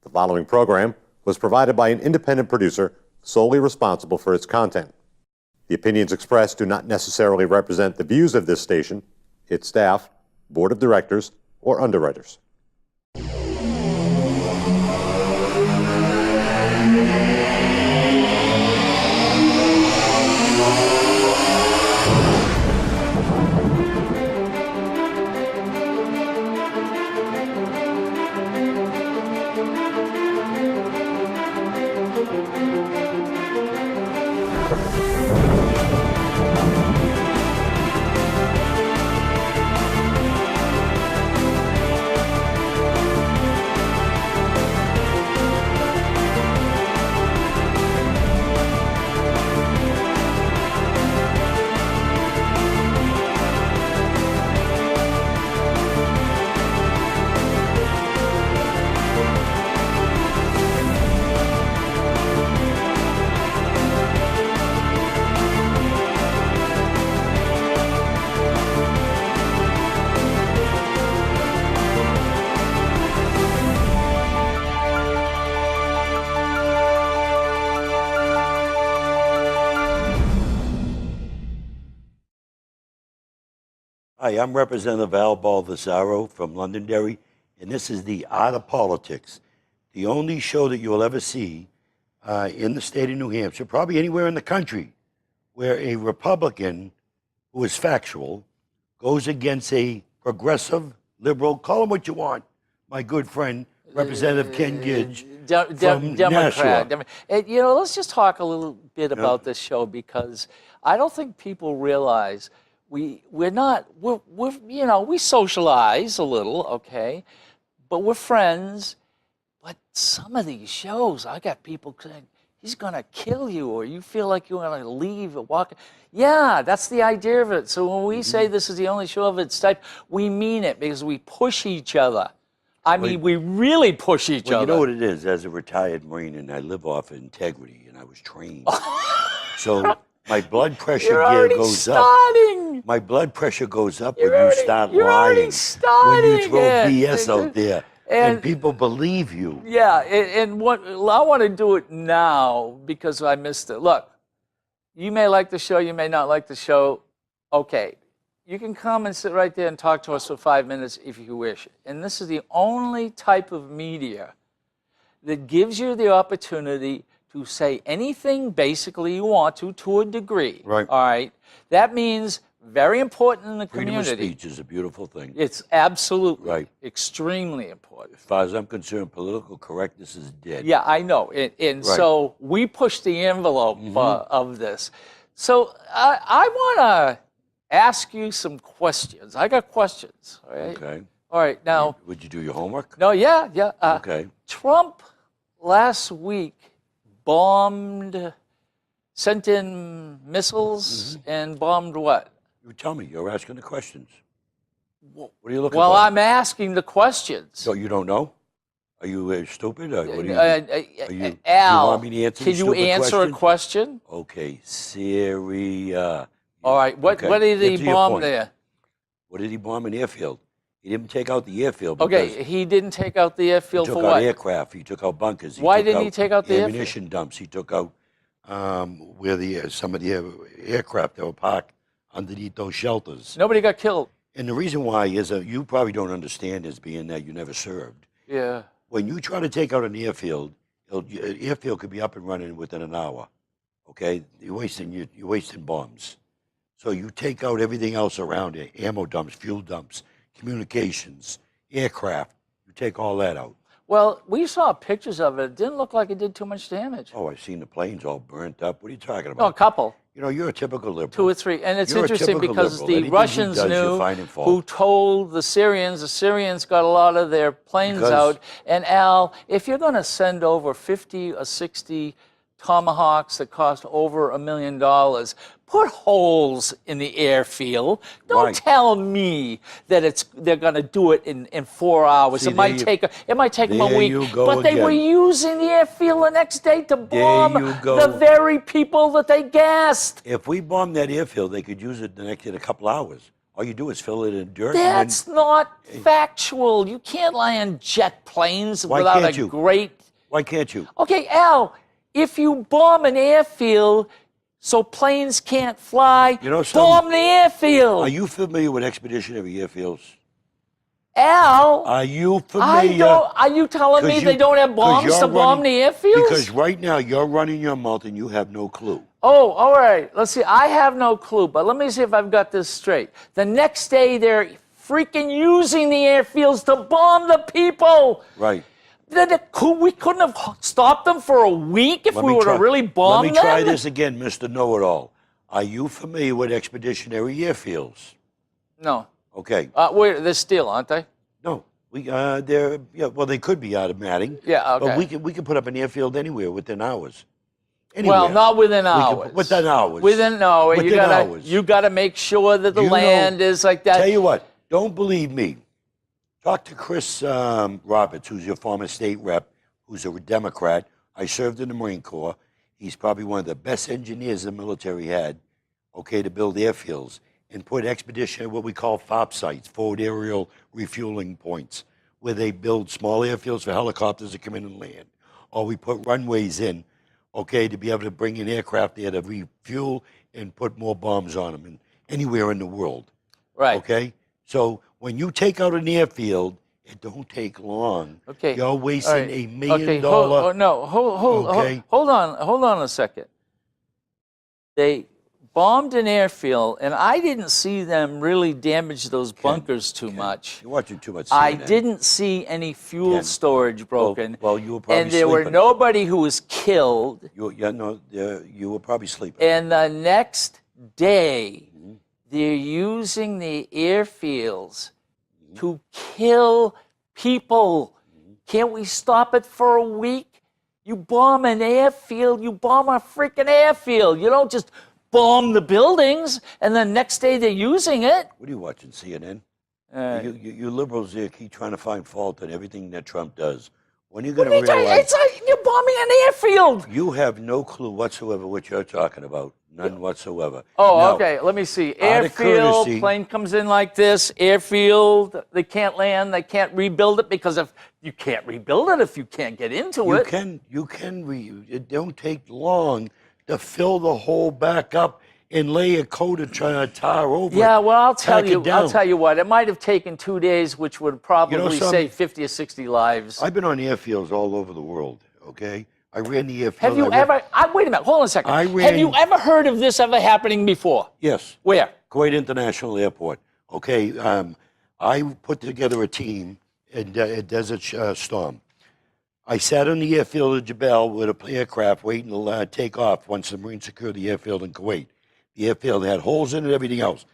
The following program was provided by an independent producer solely responsible for its content. The opinions expressed do not necessarily represent the views of this station, its staff, board of directors, or underwriters. Hi, I'm Representative Al Baldessaro from Londonderry, and this is The Art of Politics, the only show that you will ever see in the state of New Hampshire, probably anywhere in the country, where a Republican who is factual goes against a progressive, liberal, call him what you want, my good friend, Representative Ken Gidge from Democrat. Nashua. You know, let's just talk a little bit about this show, because I don't think people realize we're you know, we socialize a little, okay, but we're friends. But some of these shows, I got people saying, he's gonna kill you, or you feel like you're gonna leave or walk. Yeah, that's the idea of it. So when we say this is the only show of its type, we mean it, because we push each other. I mean, we really push each other. You know what it is? As a retired Marine, and I live off integrity, and I was trained. So my blood pressure goes up. My blood pressure goes up when you start lying. When you throw BS out there, and people believe you. Yeah, and what I want to do it now because I missed it. Look, you may like the show, you may not like the show. Okay, you can come and sit right there and talk to us for 5 minutes if you wish. And this is the only type of media that gives you the opportunity to say anything basically you want to a degree. Right. All right. That means very important in the community. Freedom of speech is a beautiful thing. It's absolutely extremely important. As far as I'm concerned, political correctness is dead. Yeah, I know. And so we push the envelope of this. So I want to ask you some questions. I got questions. All right. Okay. All right. Now, would you do your homework? No, yeah. Okay. Trump last week sent in missiles and bombed what? You tell me. You're asking the questions. What are you looking for? Well, I'm asking the questions. So you don't know? Are you stupid? Or what Al, you want me to answer can you answer a question? Okay, Siri. All right. What did he bomb there? What did he bomb? An airfield. He didn't take out the airfield. Okay, he didn't take out the airfield for what? He took out aircraft. He took out bunkers. Why didn't he take out the airfield? Ammunition dumps. He took out where some of the aircraft that were parked underneath those shelters. Nobody got killed. And the reason why is you probably don't understand is being that you never served. Yeah. When you try to take out an airfield, an airfield could be up and running within an hour. Okay, you're wasting bombs. So you take out everything else around it: ammo dumps, fuel dumps, communications, aircraft. You take all that out. Well, we saw pictures of it. It didn't look like it did too much damage. Oh, I've seen the planes all burnt up. What are you talking about? Oh, a couple. You know, you're a typical liberal. 2 or 3. And it's You're interesting because the Russians knew who told the Syrians got a lot of their planes out. And Al, if you're going to send over 50 or 60 Tomahawks that cost over $1 million, put holes in the airfield. Don't tell me that they're going to do it in 4 hours. See, it might take them a week. But they were using the airfield the next day to bomb the very people that they gassed. If we bombed that airfield, they could use it in a couple hours. All you do is fill it in dirt. That's not factual. You can't land jet planes Why without can't a you? great. Why can't you? Okay, Al, if you bomb an airfield so planes can't fly, You know bomb the airfield. Are you familiar with expeditionary airfields? Al, Are you I familiar? don't. Are you telling me 'Cause they don't have 'cause bombs you're to bomb running- the airfields? Because right now you're running your mouth and you have no clue. Oh, all right. Let's see. I have no clue, but let me see if I've got this straight. The next day, they're freaking using the airfields to bomb the people. Right. We couldn't have stopped them for a week if we would have really bombed them. Let me try this again, Mr. Know-It-All. Are you familiar with expeditionary airfields? No. Okay. Wait, they're steel, aren't they? No. Well, they could be automatic. Yeah, okay. But we can put up an airfield anywhere within hours. Anywhere. Well, not within We hours. could- within hours. You Within hours. gotta make sure that the You know- land is like that. Tell you what, don't believe me. Talk to Chris Roberts, who's your former state rep, who's a Democrat. I served in the Marine Corps. He's probably one of the best engineers the military had, okay, to build airfields and put expedition, what we call FOP sites, forward aerial refueling points, where they build small airfields for helicopters to come in and land. Or we put runways in, okay, to be able to bring in aircraft there to refuel and put more bombs on them anywhere in the world. Right. Okay? So when you take out an airfield, it don't take long. Okay. You're wasting All right. $1 million. Okay, hold on a second. They bombed an airfield, and I didn't see them really damage those bunkers too much. You're watching too much I CNN. didn't see any fuel Ken. storage broken. Well, you were probably and there were sleeping. nobody who was killed. You were probably sleeping. And the next day, Mm-hmm. they're using the airfields to kill people. Mm-hmm. Can't we stop it for a week? You bomb an airfield, you bomb a freaking airfield. You don't just bomb the buildings and the next day they're using it. What are you watching, CNN? Uh, You liberals there keep trying to find fault in everything that Trump does. When are you going to What are you realize it's like you're bombing an airfield. you have no clue whatsoever what you're talking about? None whatsoever. Oh, Now, okay. Let me see. out of Airfield, courtesy- plane comes in like this. Airfield, they can't land. They can't rebuild it because if you can't rebuild it if you can't get into You it. can it don't take long to fill the hole back up and lay a coat of tar over Yeah, it. well, I'll Pack it tell down. you what. It might have taken 2 days, which would probably something? save 50 or 60 lives. I've been on airfields all over the world, okay? I ran the airfield. Have you wait a minute, hold on a second. I Have ran- you ever heard of this ever happening before? Yes. Where? Kuwait International Airport. Okay, I put together a team at Desert Storm. I sat on the airfield of Jebel with an aircraft waiting to take off once the Marines secured the airfield in Kuwait. The airfield had holes in it, everything else.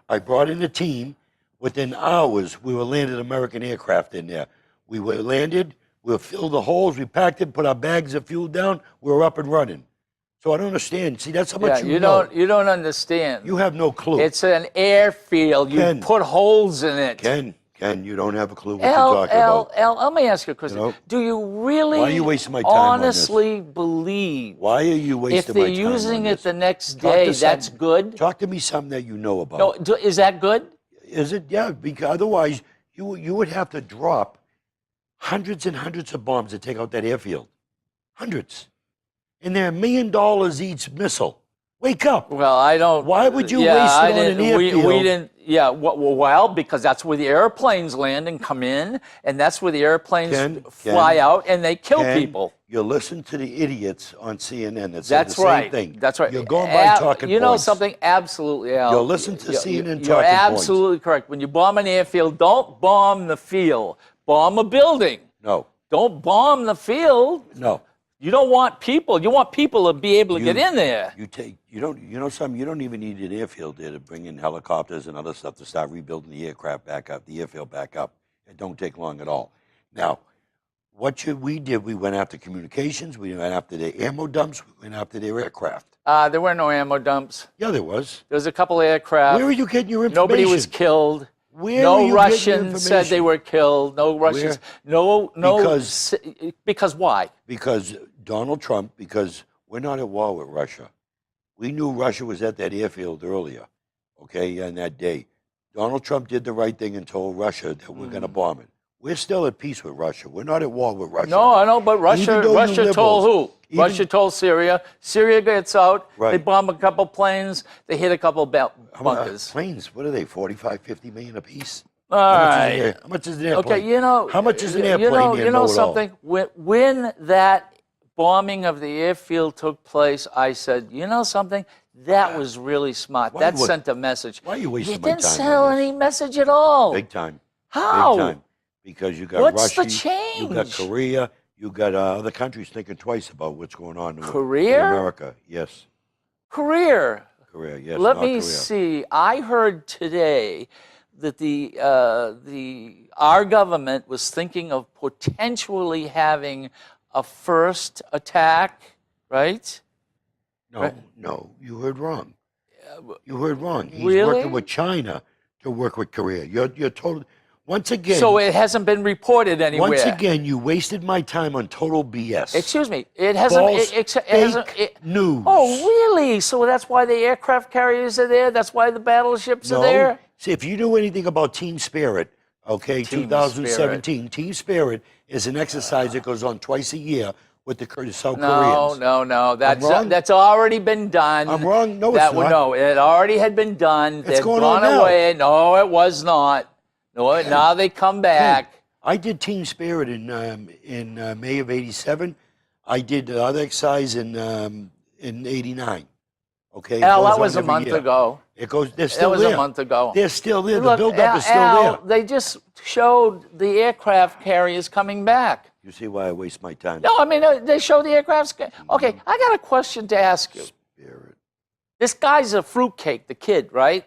I brought in a team. Within hours, we were landed American aircraft in there. We were landed, we filled the holes, we packed it, put our bags of fuel down, we were up and running. So I don't understand. See, that's how much you know. You don't understand. You have no clue. It's an airfield. You Ken. put holes in it. Ken, you don't have a clue what you're talking about. Let me ask you a question. You know? Do you really Why are you wasting my time on this? honestly believe Why are you if wasting they're my time using on it this? the next Talk to day, that's some- good? Talk to me something that you know about. No, is that good? Is it? Yeah, because otherwise you would have to drop hundreds and hundreds of bombs to take out that airfield. Hundreds. And they're $1 million each missile. Wake up. Well, I don't. Why would you yeah, waste it I on an didn't- we airfield? didn't. Yeah, well, because that's where the airplanes land and come in, and that's where the airplanes Ken, fly out and they kill Ken, people. You listen to the idiots on CNN that say That's the same right. thing. That's right. You're going by talking You know points. something? Absolutely, Al. You'll listen to CNN You're talking points. absolutely correct. When you bomb an airfield, don't bomb the field. Bomb a building. No, Don't bomb the field. no. You don't want people. You want people to be able to get in there. You don't something, you don't even need an airfield there to bring in helicopters and other stuff to start rebuilding the aircraft back up, the airfield back up. It don't take long at all. Now, we did, we went after communications, we went after their ammo dumps, we went after their aircraft. There were no ammo dumps. Yeah, there was. There was a couple aircraft. Where are you getting your information? Nobody was killed. Where are No you getting your Russians said they information? were killed. No Russians. No. Because why? Because Donald Trump, because we're not at war with Russia. We knew Russia was at that airfield earlier, okay, on that day. Donald Trump did the right thing and told Russia that we're going to bomb it. We're still at peace with Russia. We're not at war with Russia. No, I know, but Russia though you told who? liberals- even- Russia told Syria. Syria gets out. They Right. bomb a couple planes. They hit a couple bunkers. Planes, what are they, 45, 50 million apiece? All How right. much is an airplane? Okay, you know. How much is an you airplane? know, there? you know Know it all. something? When that bombing of the airfield took place, I said, you know something? That was really smart. Why That you wa- send a message. why are you wasting It my didn't time send on this? any message at all. Big time. How? Big time. Because you got What's the Russia, you got change? Korea, you got other countries thinking twice about what's going on in Korea? America. Yes, Career. Korea. Yes, Let North me Korea. see. I heard today that our government was thinking of potentially having a first attack, right? No, Right. no, you heard wrong. You heard wrong. He's Really? working with China to work with Korea. You're total. Once again, So it hasn't been reported anywhere. once again, you wasted my time on total BS. Excuse me. It hasn't. False, it hasn't. fake news. Oh, really? So that's why the aircraft carriers are there. That's why the battleships are there. See, if you knew anything about Team Spirit, okay, Team 2017, Team Spirit is an exercise that goes on twice a year with the South No, Koreans. no. wrong? That's already been done. I'm wrong? No, it's that, not. No, it already had been done. They've going gone on now. away. No, it was not. No, now they come back. I did Team Spirit in May of '87. I did the other exercise in '89. Okay, it Al, goes that on was a every month year. ago. It goes. They're That still was there. a month ago. They're still there. Look, the buildup is still Al, there. they just showed the aircraft carriers coming back. You see why I waste my time? No, I mean, they show the aircraft. Okay, I got a question to ask you. Spirit. This guy's a fruitcake, the kid, right?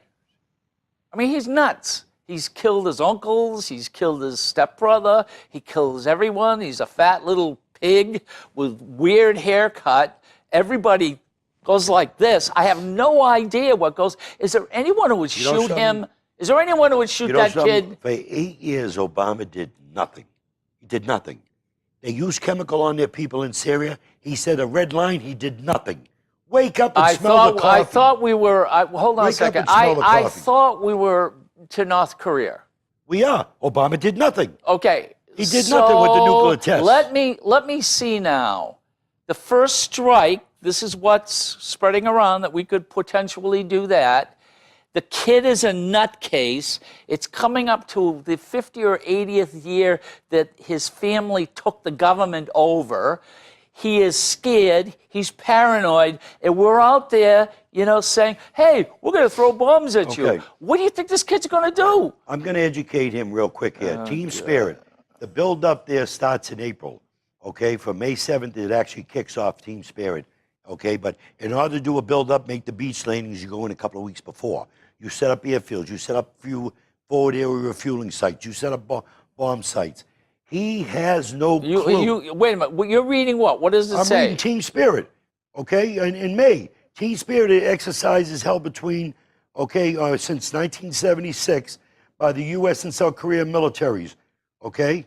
I mean, he's nuts. He's killed his uncles. He's killed his stepbrother. He kills everyone. He's a fat little pig with weird haircut. Everybody goes like this. I have no idea what goes. Is there anyone who would You know shoot him? something? Is there anyone who would shoot You know that something? kid? For 8 years, Obama did nothing. He did nothing. They used chemical on their people in Syria. He said a red line. He did nothing. Wake up and smell the coffee. I thought we were. Hold on a Wake up second. and smell the I coffee. thought we were to North Korea. We are. Obama did nothing. Okay. He did nothing with the nuclear test. Let me see now. The first strike, this is what's spreading around that we could potentially do that. The kid is a nutcase. It's coming up to the 50th or 80th year that his family took the government over. He is scared. He's paranoid. And we're out there, saying, hey, we're going to throw bombs at Okay. you. What do you think this kid's going to do? I'm going to educate him real quick here. Oh, Team Spirit. The build-up there starts in April. Okay, for May 7th, it actually kicks off Team Spirit. Okay, but in order to do a build-up, make the beach landings, you go in a couple of weeks before. You set up airfields. You set up few forward area refueling sites. You set up bomb sites. He has no clue. Wait a minute. You're reading what? What does it I'm say? reading Team Spirit, okay, in May. Team Spirit exercises held between, since 1976 by the U.S. and South Korea militaries, okay?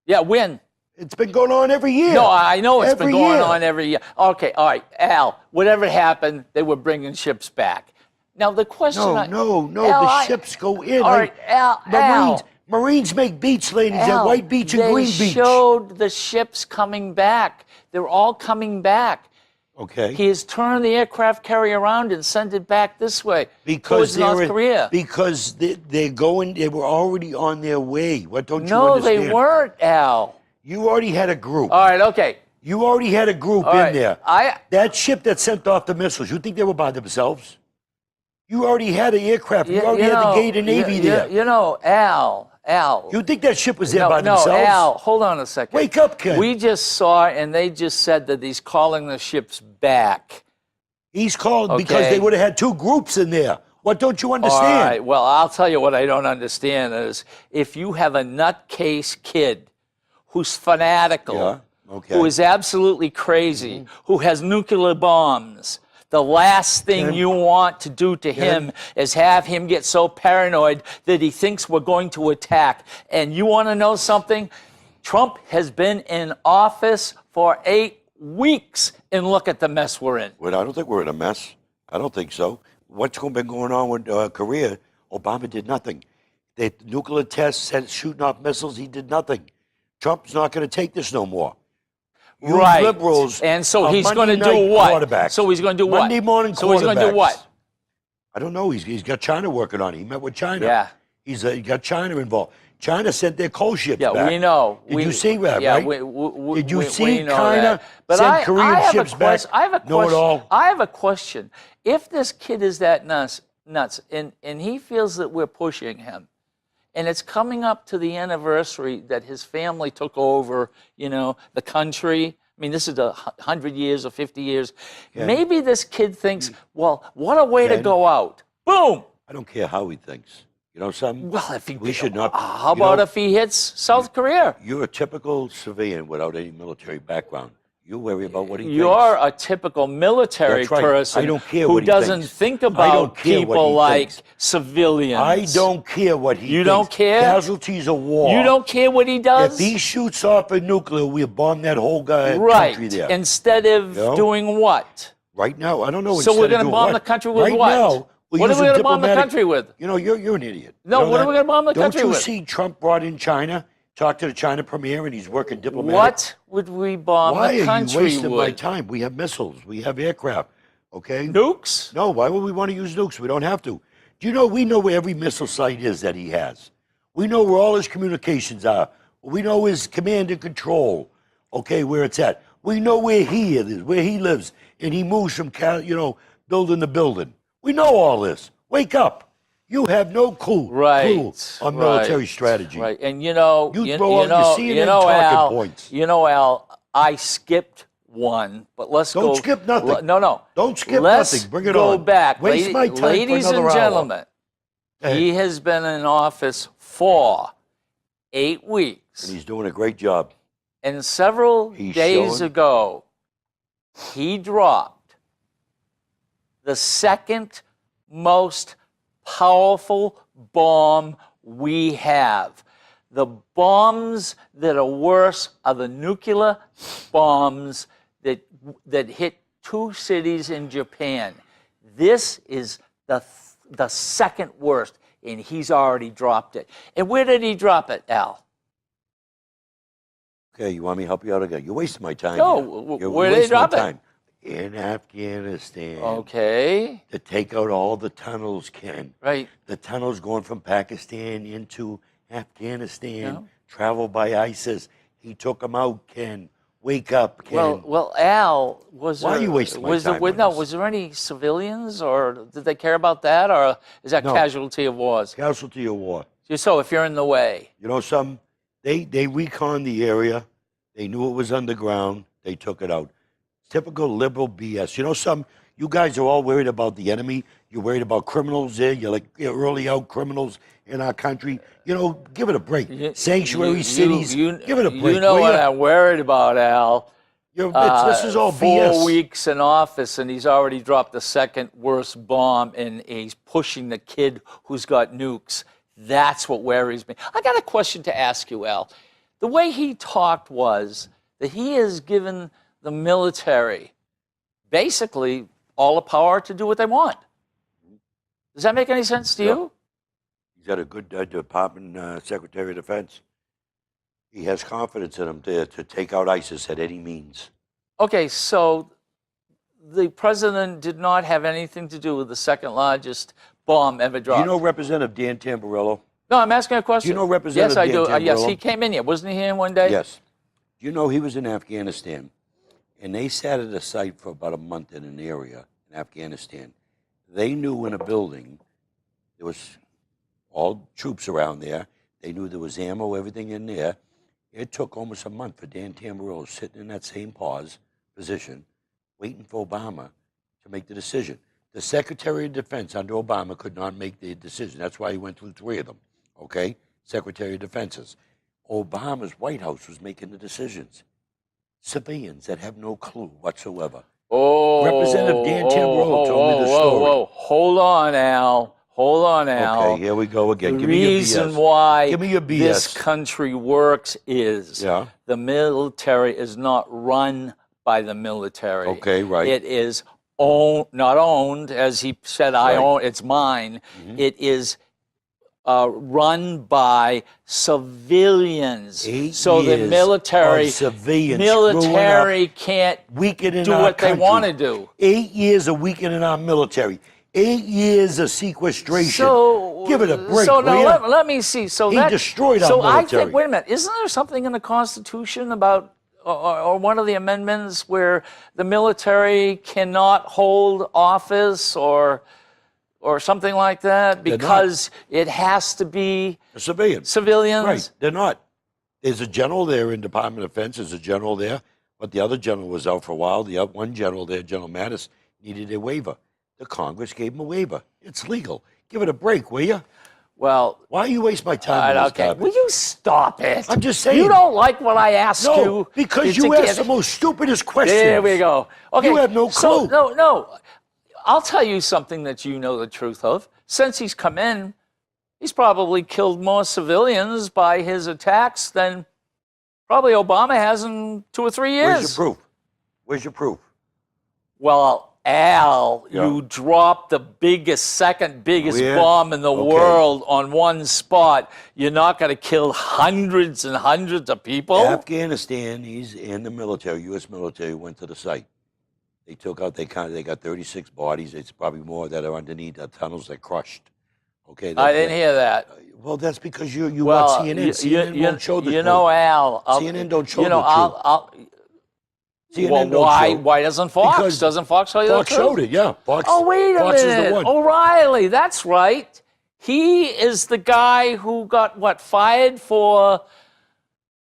Yeah, when? It's been going on every year. No, I know it's been Every going year. on every year. Okay, all right. Al, whatever happened, they were bringing ships back. Now, the question... No, Al, the ships go in. All right, Al. Marines make beach landings Al, at White Beach and Green Beach. They showed the ships coming back. They're all coming back. Okay. He has turned the aircraft carrier around and sent it back this way Because towards North Korea. Because they're going. They were already on their way. What don't you No, understand? they weren't, Al. You already had a group. All right, okay. You already had a group All in right, there. That ship that sent off the missiles, you think they were by themselves? You already had an aircraft. You already had the Gator Navy there. Al. You think that ship was there by No, themselves? Al, hold on a second. Wake up, Ken. We just saw, and they just said that he's calling the ships back. He's called because Okay. they would have had two groups in there. What don't you understand? All right, well, I'll tell you what I don't understand is if you have a nutcase kid who's fanatical, Yeah, okay. who is absolutely crazy, who has nuclear bombs, the last thing Ken. you want to do to him is have him get so paranoid that he thinks we're going to attack. And you want to know something? Trump has been in office for 8 weeks, and look at the mess we're in. Well, I don't think we're in a mess. I don't think so. What's been going on with Korea? Obama did nothing. The nuclear tests, said shooting off missiles, he did nothing. Trump's not going to take this no more. You Right. liberals And so are he's going to Monday do night what? quarterbacks. So he's going to do what? Monday morning So he's going to do quarterbacks. what? I don't know. He's got China working on it. He met with China. Yeah. He got China involved. China sent their coal ships Yeah, back. we know. Did you see that, yeah, right? Did you we see know China that. But send Korean have ships a back? I have a Know it question. all? I have a question. If this kid is that nuts, and he feels that we're pushing him, and it's coming up to the anniversary that his family took over, the country. I mean, this is 100 years or 50 years. Maybe this kid thinks, well, what a way to go out. Boom. I don't care how he thinks. You know something? Well, if he we should not. How about if he hits South Korea? You're a typical civilian without any military background. You worry about what he thinks. You're a typical military That's right. person I don't care who what he doesn't thinks. think I about don't care what people he like thinks. civilians. I don't care what he thinks. You don't care? Casualties of war. You don't care what he does? If he shoots off a nuclear, we'll bomb that whole country Right. there. Instead of doing what? Right now, I don't know. So we're going to bomb the country with right what? Now, we're What are we using going to bomb the diplomatic- country with? You're an idiot. No, You know what are that? we gonna bomb the country Don't you with? see Trump brought in China, talked to the China premier, and he's working diplomatic? What would we bomb Why the are country you wasting my with? time? We have missiles. We have aircraft. Okay? Nukes? No, why would we want to use nukes? We don't have to. Do you know we know where every missile site is that he has? We know where all his communications are. We know his command and control, okay, where it's at. We know where he is, where he lives, and he moves from, building to building. We know all this. Wake up. You have no clue, on military strategy. Right, and You throw out your CNN talking Al, points. Al, I skipped one, but let's go. Don't skip nothing. No. Don't skip Let's nothing. Bring it go on. back. Waste my time for Ladies another and hour. gentlemen, Hey. he has been in office for 8 weeks. And he's doing a great job. And several He's days showing- ago, he dropped the second most powerful bomb we have. The bombs that are worse are the nuclear bombs that hit 2 cities in Japan. This is the second worst, and he's already dropped it. And where did he drop it, Al? Okay, you want me to help you out again? You're wasting my time. No, here. You're where did they wasting my drop it? time. In Afghanistan. Okay, To take out all the tunnels, Ken. right. The tunnels going from Pakistan into Afghanistan, Yeah. traveled by ISIS. He took them out, Ken. Wake up, Ken. Well, Al, was Why there, are you wasting my was there, time was- on no, this? was there any civilians, or did they care about that, or is that No. casualty of wars? Casualty of war. So if you're in the way, You know something? They reconned the area. They knew it was underground. They took it out. Typical liberal BS. You know something? You guys are all worried about the enemy. You're worried about criminals there. You're like early out criminals in our country. Give it a break. Sanctuary cities. Give it a break. You know will what ya? I'm worried about, Al. This is all 4 BS. weeks in office, and he's already dropped the second worst bomb, and he's pushing the kid who's got nukes. That's what worries me. I got a question to ask you, Al. The way he talked was that he has given the military basically all the power to do what they want. Does that make any sense to you? He's got a good Department Secretary of Defense. He has confidence in him to take out ISIS at any means. Okay, so the president did not have anything to do with the second largest bomb ever Do dropped. you know Representative Dan Tamburello? No, I'm asking a question. Do you know Representative Yes, I do. Dan Yes, Tamburello? he came in here. Wasn't he here one day? Yes. Do you know he was in Afghanistan? And they sat at a site for about a month in an area in Afghanistan. They knew in a building there was all troops around there. They knew there was ammo, everything in there. It took almost a month for Dan Tamburello sitting in that same position, waiting for Obama to make the decision. The Secretary of Defense under Obama could not make the decision. That's why he went through 3 of them, okay? Secretary of Defenses. Obama's White House was making the decisions. Civilians that have no clue whatsoever. Oh, Representative Dan Tamburello told me the story. Hold on, Al. Hold on, Al. Okay, here we go again. The Give me your reason BS. why Give me your BS. this country works is Yeah. the military is not run by the military. Okay, right. It is not owned, as he said, I Right. own, it's mine. It is run by civilians. 8 So the years military, of civilians screwing military can't weakening do our what they country. want to do. 8 years of weakening our military. 8 years of sequestration. So Give it a break, So will now ya? let me see. So He that destroyed our So I military. think. Wait a minute. Isn't there something in the Constitution about, or one of the amendments where the military cannot hold office or something like that not. because it has to be A civilian. civilians? Right, they're not. There's a general there in Department of Defense. There's a general there, but the other general was out for a while. The other, one general there, General Mattis, needed a waiver. The Congress gave him a waiver. It's legal. Give it a break, will you? Well, Why you waste my time all right, with this okay. garbage? Will you stop it? I'm just saying. You don't like what I asked No, you. because to you give- asked the most stupidest questions. There we go. Okay. You have no So, clue. no. I'll tell you something that you know the truth of. Since he's come in, he's probably killed more civilians by his attacks than probably Obama has in 2 or 3 years. Where's your proof? Where's your proof? Well, Al, Yeah. you dropped the second biggest Where? bomb in the Okay. world on one spot. You're not going to kill hundreds and hundreds of people? Afghanistan, he's in the military, U.S. military, went to the site. They took out, they got 36 bodies. It's probably more that are underneath the tunnels that crushed. Okay. I didn't hear that. Well, that's because you Well, watch CNN. CNN won't show the you know, Al. CNN don't show you know, the truth. CNN well, don't why? show. Why doesn't Fox? Because Doesn't Fox tell you Fox the truth? showed it, yeah. Fox, Oh, wait a Fox minute. is the one. O'Reilly, that's right. He is the guy who got fired for.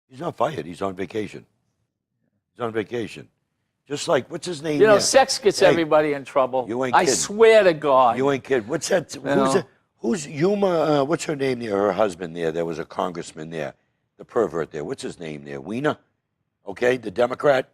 He's not fired. He's on vacation. He's on vacation. Just like, what's his name? You know, there? sex gets Hey, everybody in trouble. you ain't I kidding. swear to God. You ain't kidding. What's that? Who's know. that? Who's Yuma? What's her name there? Her husband there. There was a congressman there. The pervert there. What's his name there? Weiner. Okay, the Democrat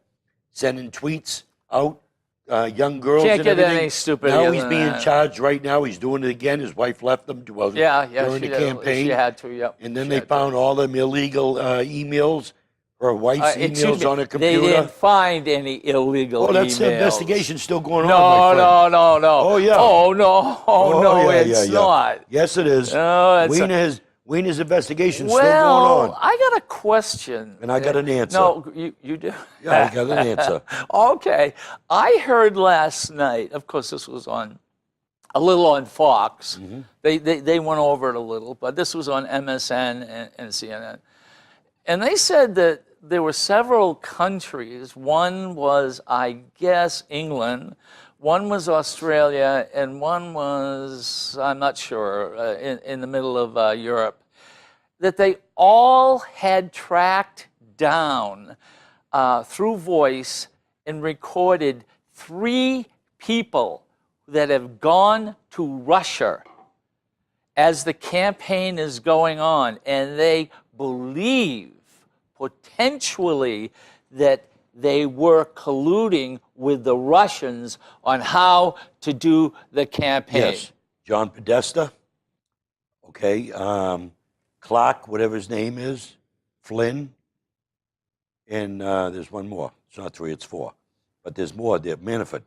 sending tweets out. Young girls Can't and get everything. any stupider Now he's than being that. charged right now. He's doing it again. His wife left him during Yeah, the she campaign. She had to, yeah. And then She they had to. found all them illegal emails, her wife's Excuse emails me, on her They computer. didn't find any illegal Oh, that's the emails. investigation still going No, on, my friend. no. Oh, yeah. Oh, no. Oh, no, yeah, it's yeah. not. Yes, it is. No, it's Wiener's investigation still Well, going on. I got a question. And I got an answer. No, you do? Yeah, I got an answer. Okay. I heard last night, of course, this was a little on Fox. Mm-hmm. They went over it a little, but this was on MSN and CNN. And they said that there were several countries. One was, I guess, England. One was Australia, and one was, I'm not sure, in the middle of Europe, that they all had tracked down through voice and recorded 3 people that have gone to Russia as the campaign is going on, and they believe potentially that they were colluding with the Russians on how to do the campaign. Yes. John Podesta. Okay. Clark, whatever his name is. Flynn. And there's one more. It's not 3, it's 4. But there's more there. Manafort.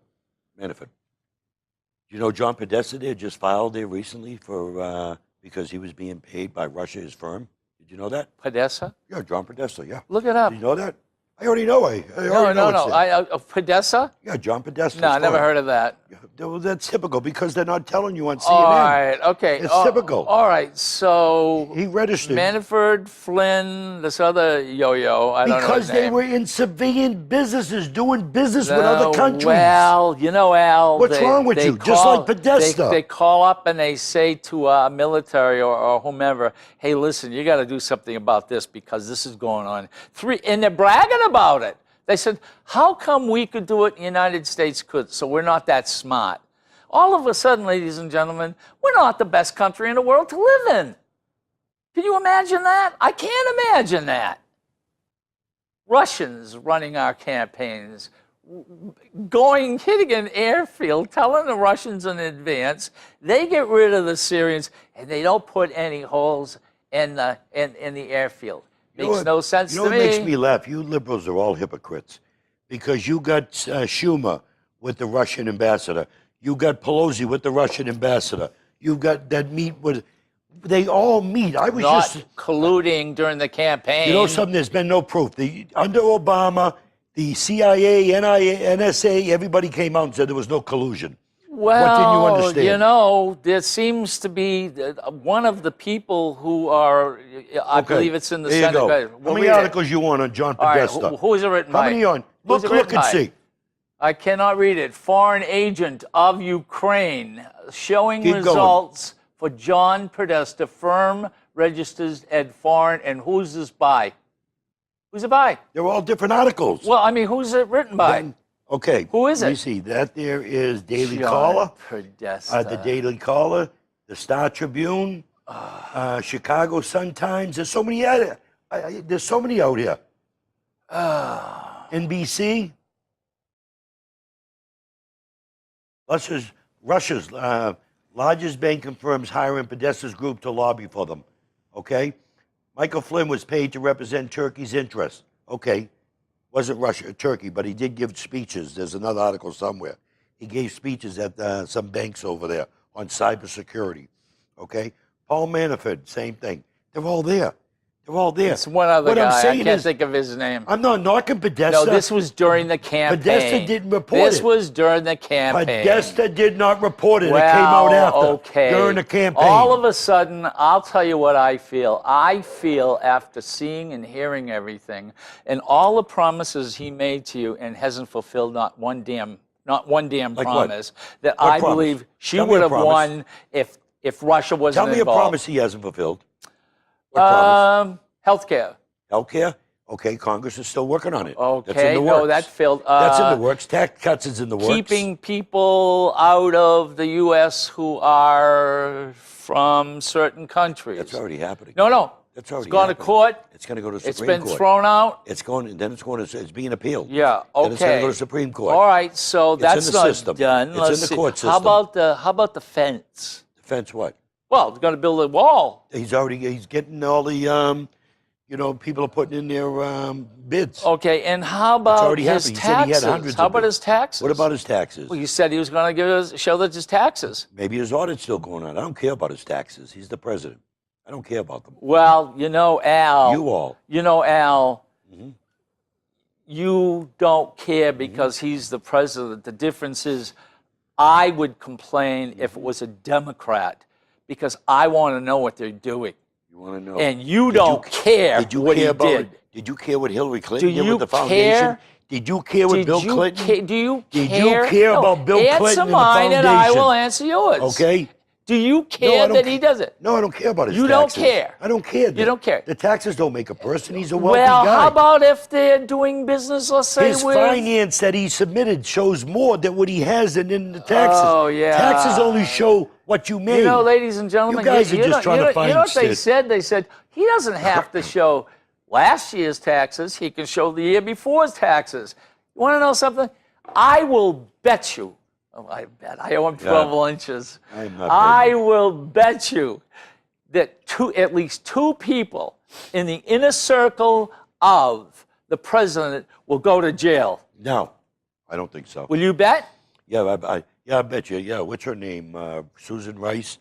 You know, John Podesta there just filed there recently for because he was being paid by Russia, his firm. Did you know that? Podesta? Yeah, John Podesta, yeah. Look it up. Did you know that? I already know. I No, already know no. it's there. Podesta? Yeah, John Podesta. No, I never heard of that. Well, that's typical because they're not telling you on CNN. All right, okay. It's typical. All right, so He registered. Manafort, Flynn, this other yo-yo, I don't know Because his they name. were in civilian businesses, doing business with other countries. Well, you know, Al. What's wrong with you? Just like Podesta. They call up and they say to a military or whomever, hey, listen, you got to do something about this because this is going on. And they're bragging about it. They said, how come we could do it and the United States could? So we're not that smart. All of a sudden, ladies and gentlemen, we're not the best country in the world to live in. Can you imagine that? I can't imagine that. Russians running our campaigns, hitting an airfield, telling the Russians in advance, they get rid of the Syrians, and they don't put any holes in the airfield. Makes no sense to me. You know what makes me laugh? You liberals are all hypocrites. Because you got Schumer with the Russian ambassador. You got Pelosi with the Russian ambassador. You got that meet with... They all meet. I was not just, colluding during the campaign. you know something, there's been no proof. Under Obama, the CIA, NIA, NSA, everybody came out and said there was no collusion. Well, what didn't you understand? you know, there seems to be one of the people who are, I Okay, believe it's in the there you Senate. go. We'll How many read it. articles you want on John All right, Podesta? who is it written by? How many on? Who's Look it written and by? see. I cannot read it. Foreign agent of Ukraine showing Keep going. results for John Podesta, firm registers at foreign. And who's this by? Who's it by? They're all different articles. Well, I mean, who's it written by? Then- okay. Who is Let me it? see. That there is Daily John Caller. Podesta. The Daily Caller, the Star Tribune, Chicago Sun-Times. There's so many out. There's so many out here. NBC. Russia's largest bank confirms hiring Podesta's group to lobby for them. Okay? Michael Flynn was paid to represent Turkey's interests. Okay. Wasn't Russia, Turkey, but he did give speeches. There's another article somewhere. He gave speeches at some banks over there on cybersecurity. Okay? Paul Manafort, same thing. They're all there. They're all there. It's one other What I'm guy. I saying can't is, think of his name. I'm not knocking Podesta. No, this was during the campaign. Podesta didn't report This it. was during the campaign. Podesta did not report it. Well, It came out after. okay. During the campaign. All of a sudden, I'll tell you what I feel. I feel after seeing and hearing everything, and all the promises he made to you and hasn't fulfilled not one damn Like what? promise, that What I promise? believe she Tell me would a have promise. won if Russia wasn't Tell me involved. a promise he hasn't fulfilled. What promise? Healthcare. Healthcare? Okay, Congress is still working on it. That's Okay, in the no, works. that failed. That's in the works. Tax cuts is in the works. Keeping people out of the U.S. who are from certain countries. That's already happening. No. That's already It's gone happening. to court. It's going to go to It's Supreme been Court. thrown out. It's going, and then it's being appealed. Yeah. Okay. Then it's going to go to Supreme Court. All right. So It's that's in the not system. done. It's Let's in the see. court How system. about the fence? Defense what? Well, they're going to build a wall. He's getting all the people are putting in their bids. Okay. And how about already his happened. He said he had taxes? hundreds How of about bids. his taxes? What about his taxes? Well, you said he was going to show that his taxes. Maybe his audit's still going on. I don't care about his taxes. He's the president. I don't care about them. Well, you know, Al. You all. You know, Al. Mhm. You don't care because he's the president. The difference is, I would complain if it was a Democrat because I want to know what they're doing. You want to know? And you Did don't care Did you what care he about? did. Did you care what Hillary Clinton Do did you with the foundation? care? Did you care what Did Bill you Clinton? do you Did care? you care about Bill answer Clinton and the mine and I foundation? will answer yours. Okay. Do you No, care I don't that he ca- does it? No, I don't care about his You don't taxes. care. I don't care. You don't care. The taxes don't make a person. He's a wealthy Well, guy. how about if they're doing business, let's say, His with... finance that he submitted shows more than what he has than in the taxes. Oh, yeah. Taxes only show what you made. You know, ladies and gentlemen, You guys are just trying to find You know what they shit. said? They said he doesn't have to show last year's taxes. He can show the year before's taxes. You want to know something? I will bet you. Oh, I bet. I own 12 inches. I'm not I betting. will bet you that at least two people in the inner circle of the president will go to jail. No, I don't think so. Will you bet? Yeah, I bet you. Yeah, what's her name? Susan Rice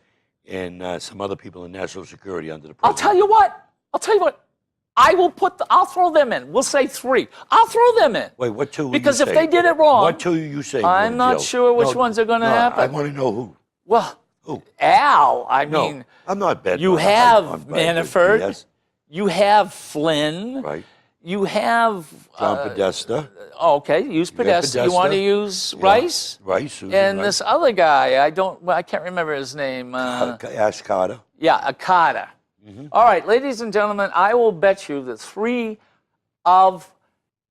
and some other people in national security under the president. I'll tell you what. I'll throw them in. We'll say 3. I'll throw them in. Wait, what 2 will Because you if say? they did it wrong, What 2 are you saying? I'm go to not jail? sure which ones are gonna happen. I want to know who. Well, Who? Al, I No, mean, I'm not betting. you on- have on- Manafort, Yes, you have Flynn, right. you have, John Podesta. okay, use Podesta. You want to Podesta. use Rice? Rice. Susan And Rice. this other guy, I can't remember his name. Ash Carter. Yeah, Akata. Mm-hmm. All right, ladies and gentlemen, I will bet you that 3 of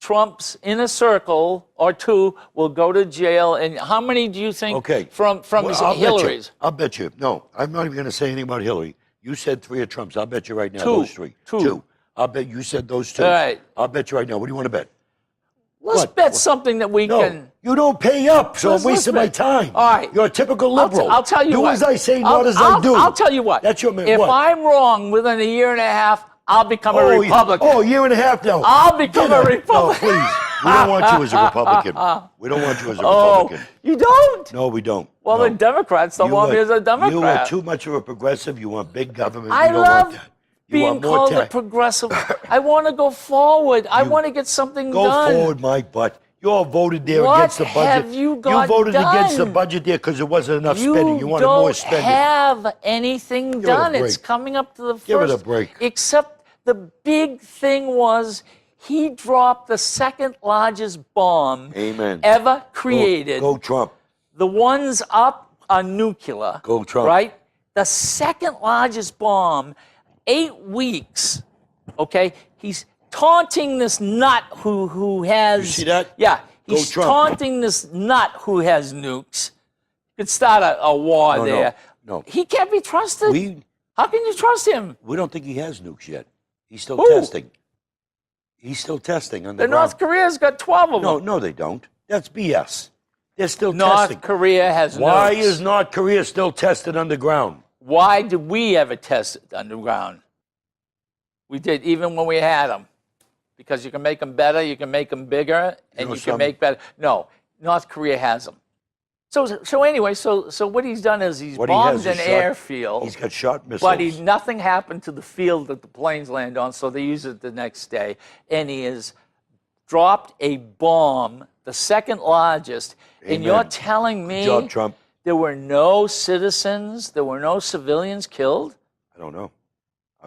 Trump's inner circle or 2 will go to jail. And how many do you think Okay. from Well, I'll bet you. Hillary's? I'll bet you. No, I'm not even going to say anything about Hillary. You said 3 of Trump's. I'll bet you right now 2. those 3. 2. I'll bet you said those 2. All right. I'll bet you right now. What do you want to bet? Let's What? bet something that we No, can. you don't pay up, so Let's- I'm wasting my let's bet. time. All right. You're a typical I'll liberal. I'll tell you do what. as I say, I'll- not as I'll, I do. I'll tell you what. That's your man. If what? I'm wrong within a year and a half, I'll become a Republican. Oh, a year and a half now. I'll become Get a out. Republican. No, please. We don't want you as a Republican. We don't want you as a Oh, Republican. you don't? No, we don't. Well, no. the Democrats don't want me as a You are Democrat. too much of a progressive. You want big government. I you don't love want that. You being want more called a tax. progressive. I want to go forward. I want to get something Go done. forward, Mike, but you all voted there What against the budget. have you got voted against the done? budget there because there wasn't enough spending. You wanted more spending. You don't have anything it a done. It's break. coming up to the first. Give it a break. Except the big thing was he dropped the second largest bomb Amen. ever created. Go Trump. The ones up are nuclear. Go Trump. Right? The second largest bomb, 8 weeks. Okay? He's taunting this nut who has. You see that? Yeah. Go He's Trump. taunting this nut who has nukes. Could start a war No, there. no. He can't be trusted. How can you trust him? We don't think he has nukes yet. He's still Who? testing. He's still testing on the The ground. North Korea's got 12 of No, them. no, they don't. That's BS. They're still North testing. Korea has Why nukes. is North Korea still tested underground? Why did we ever test it underground? We did, even when we had them. Because you can make them better, you can make them bigger, and know you can something? make better. No, North Korea has them. So anyway, so what he's done is he's What he bombed has an is shot- airfield. He's got shot missiles. But nothing happened to the field that the planes land on, so they use it the next day. And he has dropped a bomb, the second largest. And you're Amen. telling me Good job, Trump. there were no citizens, there were no civilians killed? I don't know.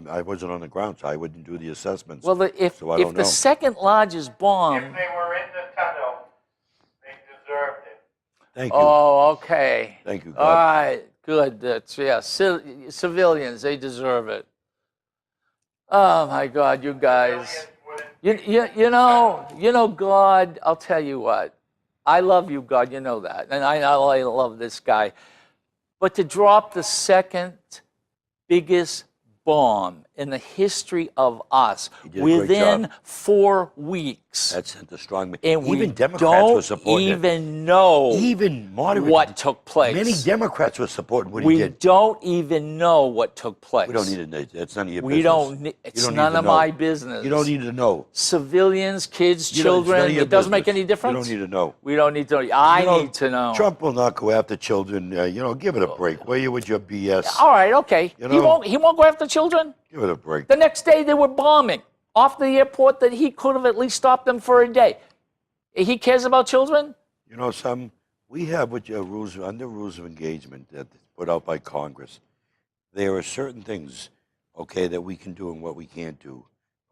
I wasn't on the ground, so I wouldn't do the assessments. Well, if So I don't the know. second largest bomb. If they were in the tunnel, they deserved it. Thank you. Oh, okay. Thank you, All God. right, good. That's, yeah, civilians, they deserve it. Oh my God, you guys. You know, God. I'll tell you what. I love you, God. You know that, and I love this guy. But to drop the second biggest bomb in the history of us He did a great within job. 4 weeks. That sent a strong. And even we Democrats were don't supporting it. even know Even moderate. what took place. Many Democrats were supporting what he We did. don't even know what took place. We don't need to know. It's none of your We business. don't. You It's don't need none to of know. my business. You don't need to know. Civilians, kids, You don't- it's none children. of your It doesn't make business. any difference. You don't need to know. We don't need to know. I You know, need to know. Trump will not go after children. Give it a break. Will you with your BS? All right, okay. You He know- won't. He won't go after children. Give it a break. The next day they were bombing off the airport that he could have at least stopped them for a day. He cares about children. You know, we have with your rules under rules of engagement that's put out by Congress. There are certain things, okay, that we can do and what we can't do.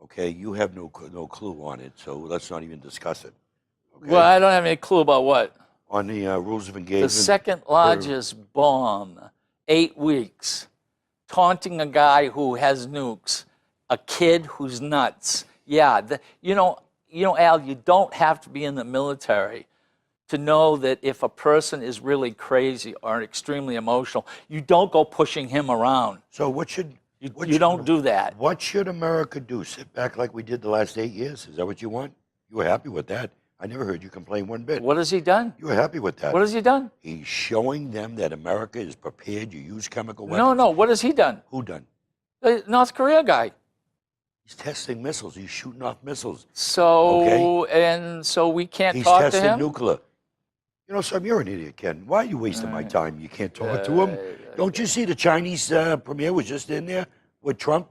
Okay, you have no clue on it, so let's not even discuss it. Okay? Well, I don't have any clue about what. On the rules of The engagement. second largest bomb, 8 weeks, taunting a guy who has nukes, a kid who's nuts. Yeah, you know, Al, you don't have to be in the military to know that if a person is really crazy or extremely emotional, you don't go pushing him around. So what should You don't do that. What should America do? Sit back like we did the last 8 years? Is that what you want? You were happy with that? I never heard you complain one bit. What has he done? You were happy with that? What has he done? He's showing them that America is prepared. You use chemical weapons. No. What has he done? Who done? The North Korea guy. He's testing missiles. He's shooting off missiles. So so we can't He's talk to testing him. nuclear. You know, Sam, you're an idiot, Ken. Why are you wasting my time? You can't talk to him. Don't you see the Chinese premier was just in there with Trump,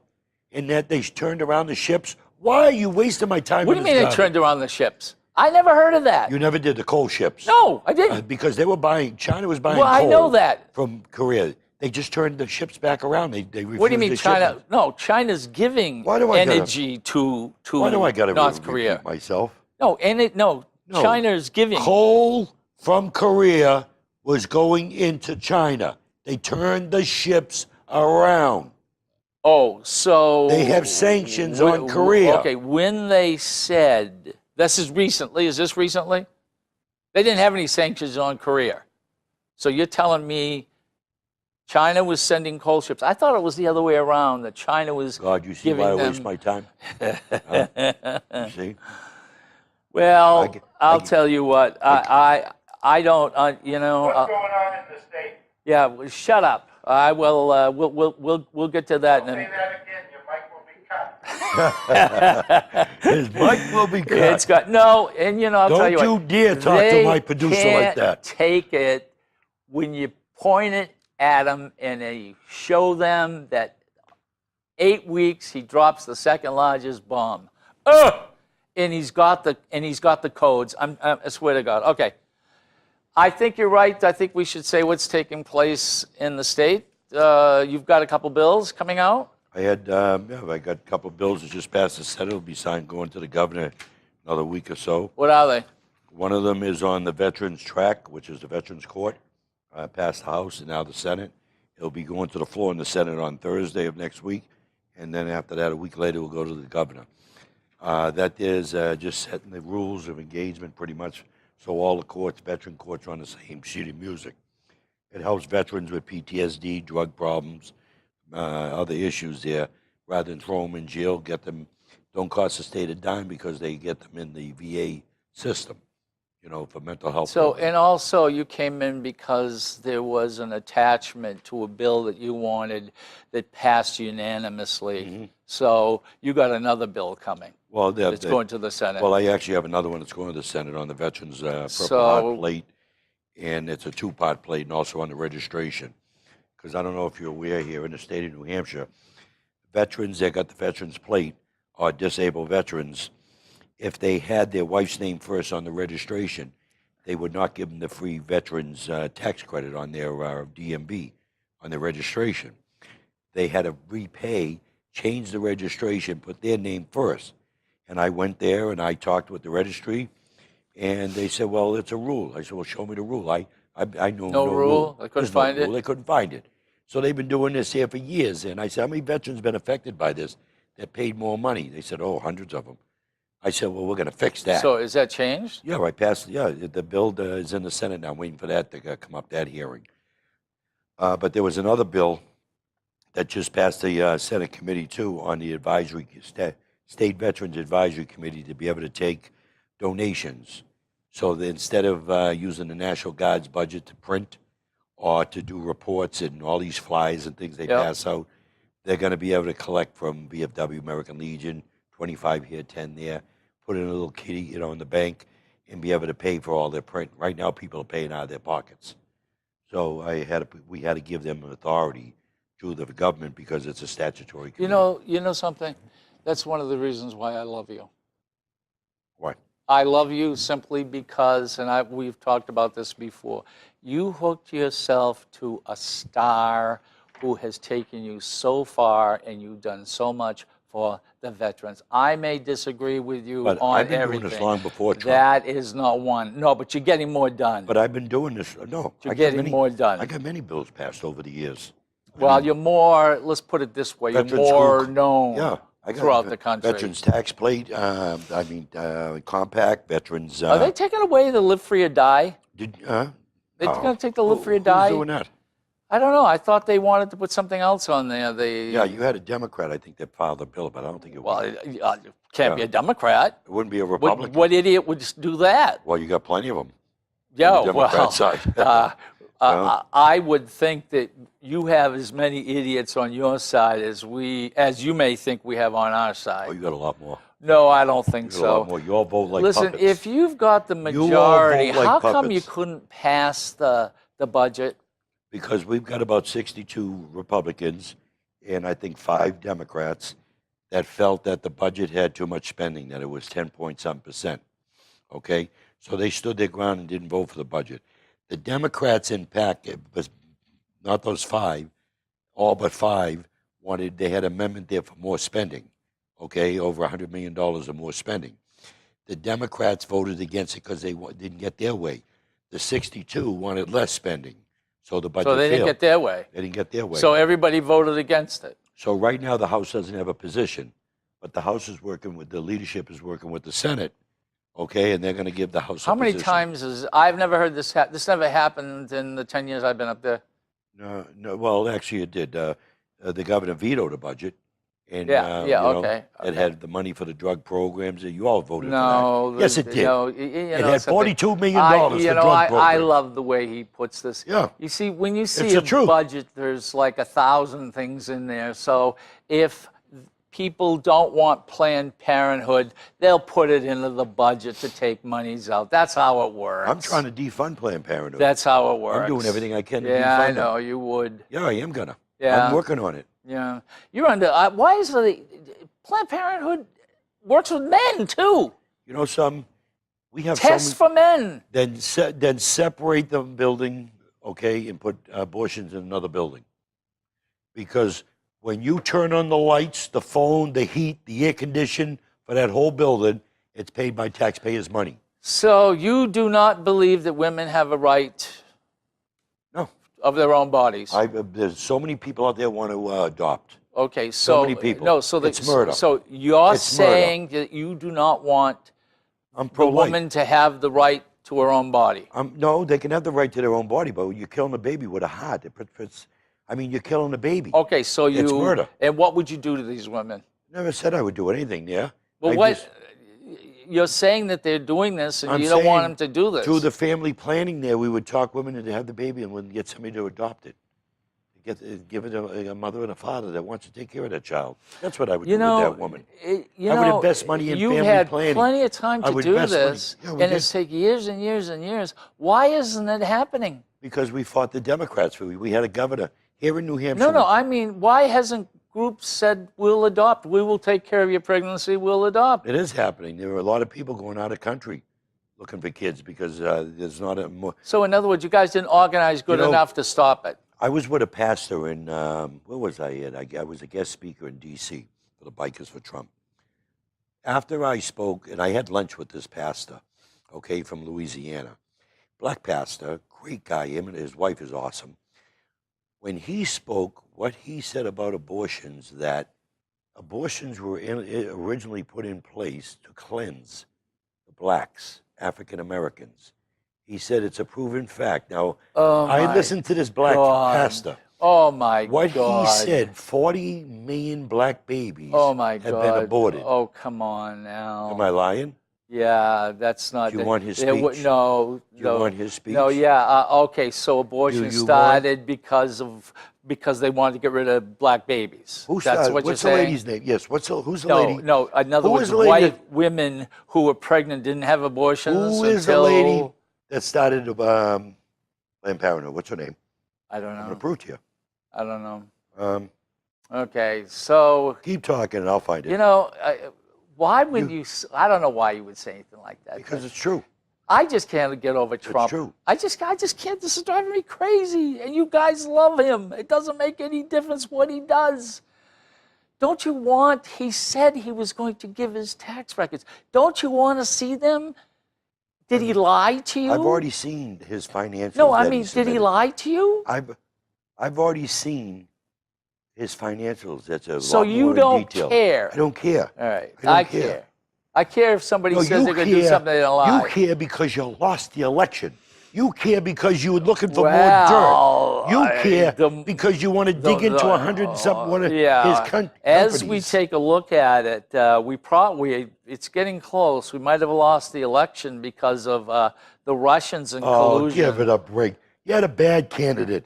and that they turned around the ships? Why are you wasting my time? What do you mean they turned around the ships? I never heard of that. You never did the coal ships. No, I didn't. Because they were buying. China was buying. Well, I coal know that. from Korea. They just turned the ships back around. They refused What do you mean to China? ship them. No, China's giving Why do I gotta- energy to Why do I got to North Korea. myself? No, No. China's giving. Coal from Korea was going into China. They turned the ships around. Oh, so They have sanctions on Korea. Okay, when they said this is recently, is this recently? They didn't have any sanctions on Korea. So you're telling me China was sending coal ships? I thought it was the other way around. That China was God, you see giving why I them. waste my time? Huh? You see? Well, I I'll get- tell you what. I don't. You know. What's going on in the state? Yeah. Well, shut up. I will. We'll get to that. Don't say that again. Your mic will be cut. His mic will be cut. It's got no, and I'll tell Don't you you what, dare talk to they my producer like can't that. Take it when you point it at him and you show them that 8 weeks he drops the second largest bomb. And he's got the codes. I swear to God. Okay. I think you're right. I think we should say what's taking place in the state. You've got a couple bills coming out. I got a couple of bills that just passed the Senate. It'll be signed going to the governor another week or so. What are they? One of them is on the Veterans Track, which is the Veterans Court, passed the House and now the Senate. It'll be going to the floor in the Senate on Thursday of next week, and then after that, a week later, we'll go to the governor. That is just setting the rules of engagement pretty much so all the courts, veteran courts, are on the same sheet of music. It helps veterans with PTSD, drug problems, other issues there, rather than throw them in jail, get them, don't cost the state a dime because they get them in the VA system, for mental health. So, programs. and also you came in because there was an attachment to a bill that you wanted that passed unanimously. Mm-hmm. So you got another bill coming. Well, It's going to the Senate. Well, I actually have another one that's going to the Senate on the Veterans Purple So- Heart plate, and it's a two-part plate, and also on the registration. Because I don't know if you're aware here in the state of New Hampshire, veterans that got the veterans plate are disabled veterans. If they had their wife's name first on the registration, they would not give them the free veterans tax credit on their DMV, on their registration. They had to repay, change the registration, put their name first. And I went there and I talked with the registry, and they said, well, it's a rule. I said, well, show me the rule. I know No rule? They couldn't There's no find it? rule. They couldn't find it. So they've been doing this here for years. And I said, how many veterans been affected by this that paid more money? They said, oh, hundreds of them. I said, well, we're going to fix that. So is that changed? Yeah, I passed. Yeah, the bill is in the Senate now. I'm waiting for that to come up, that hearing. But there was another bill that just passed the Senate committee too on the advisory State Veterans Advisory Committee to be able to take donations. So that instead of using the National Guard's budget to print or to do reports and all these flyers and things they Yep. pass out, they're going to be able to collect from VFW, American Legion, 25 here, 10 there, put in a little kitty, in the bank, and be able to pay for all their print. Right now, people are paying out of their pockets. So we had to give them authority to the government because it's a statutory committee. You know something? That's one of the reasons why I love you. Why? I love you simply because, and we've talked about this before, you hooked yourself to a star who has taken you so far and you've done so much for the veterans. I may disagree with you But on I've been everything. doing this long before Trump. That is not one. No, but you're getting more done. But I've been doing this. No, You're I got getting many- more done. I got many bills passed over the years. Well, you're more, let's put it this way, you're Veterans more school- known Yeah, I got throughout the country. Veterans tax plate. Compact veterans. Are they taking away the live free or die? They're They're going to take the live free or die? Who's doing that? I don't know. I thought they wanted to put something else on there. Yeah, you had a Democrat, I think, that filed a bill, but I don't think it Well, was. it can't be a Democrat. It wouldn't be a What, Republican. what idiot would just do that? Well, you got plenty of them. Yeah, the Democrat well, side. I would think that you have as many idiots on your side as you may think we have on our Oh, side. you got a lot more. No, I don't think You got a lot so. more. You all vote like Listen, puppets. if you've got the all majority, vote like how come you puppets. couldn't pass the budget? Because we've got about 62 Republicans and I think 5 Democrats that felt that the budget had too much spending, that it was 10 point some percent. Okay? So they stood their ground and didn't vote for the budget. The Democrats in PAC, was not those 5, all but 5, they had an amendment there for more spending. Okay? Over $100 million or more spending. The Democrats voted against it because they didn't get their way. The 62 wanted less spending. So the budget So they didn't failed. get their way. They didn't get their way. So everybody voted against it. So right now the House doesn't have a position, but the House is the leadership is working with the Senate, okay, and they're going to give the House How a many position. times I've never heard this happen. This never happened in the 10 years I've been up there. No, well, actually it did. The governor vetoed a budget. And, okay. It had the money for the drug programs. You all voted No. for that. Yes, it did. It had something. $42 million for drug I programs. love the way he puts this. Yeah. You see, when you see It's a the truth. budget, there's like 1,000 things in there. So if people don't want Planned Parenthood, they'll put it into the budget to take monies out. That's how it works. I'm trying to defund Planned Parenthood. That's how it works. I'm doing everything I can to Yeah, I defund them. know, you would. Yeah, I am gonna. Yeah. I'm working on it. Yeah. You're under, why is Planned Parenthood works with men too? You know something? We have Tests so for men. then separate the building, okay, and put abortions in another building. Because when you turn on the lights, the phone, the heat, the air condition for that whole building, it's paid by taxpayers' money. So you do not believe that women have a right No, of their own bodies? there's so many people out there want to adopt. Okay, so many people. No, so It's murder. So you're It's murder. saying that you do not want I'm the pro-life. woman to have the right to her own body. No, they can have the right to their own body, but you're killing a baby with a heart. You're killing a baby. Okay, so you It's murder. And what would you do to these women? Never said I would do anything there. Well, I just- you're saying that they're doing this, and I'm you don't want saying them to do this. Through the family planning there, we would talk women into have the baby and we'd get somebody to adopt it. Give it a mother and a father that wants to take care of that child. That's what I would do with that woman. I would invest money in you've family had planning. plenty of time I to would do invest money. this, Yeah, we and did. it's taken years and years and years. Why isn't it happening? Because we fought the Democrats. We had a governor here in New Hampshire. No, I mean, why hasn't groups said, we'll adopt, we will take care of your pregnancy, we'll adopt? It is happening. There are a lot of people going out of country looking for kids because there's not a more. So in other words, you guys didn't organize good You know- enough to stop it. I was with a pastor in, where was I at? I was a guest speaker in D.C. for the Bikers for Trump. After I spoke, and I had lunch with this pastor, okay, from Louisiana. Black pastor, great guy, him and his wife is awesome. When he spoke, what he said about abortions, that abortions were originally put in place to cleanse the blacks, African Americans. He said it's a proven fact. Now, Oh I my listened to this black God. pastor. Oh my What God. he said, 40 million black babies Oh my have God. been aborted. Oh, come on now. Am I lying? Yeah, that's not. Do you want his there wa- speech? No, Do you no. want his speech? No, yeah. Okay, so abortion you started because they wanted to get rid of black babies. Who That's started? what What's you're the saying. lady's name? Yes. Who's the No, lady? no. In other Who words, is the lady white women who were pregnant didn't have abortions Who is the until lady that started Planned Parenthood? What's her name? I don't I'm know. gonna prove to you. I don't know. Okay, so Keep talking and I'll find it. you know, why would you? I don't know why you would say anything like that. Because but it's true. I just can't get over Trump. true. I just can't. This is driving me crazy. And you guys love him. It doesn't make any difference what he does. Don't you want? He said he was going to give his tax records. Don't you want to see them? Did he lie to you? I've already seen his financials. No, I that mean, did he submitted. lie to you? I've already seen his financials. That's a So lot you more in don't detail. care. I don't care. All right, I don't I care. care. I care if somebody No, says you they're going to do care- something they don't lie. You care because you lost the election. You care because you were looking for Well, more dirt. You care the- because you want to dig into 100 and something one of yeah. his companies. As we take a look at it, it's getting close. We might have lost the election because of the Russians and Oh, collusion. give it a break. You had a bad candidate.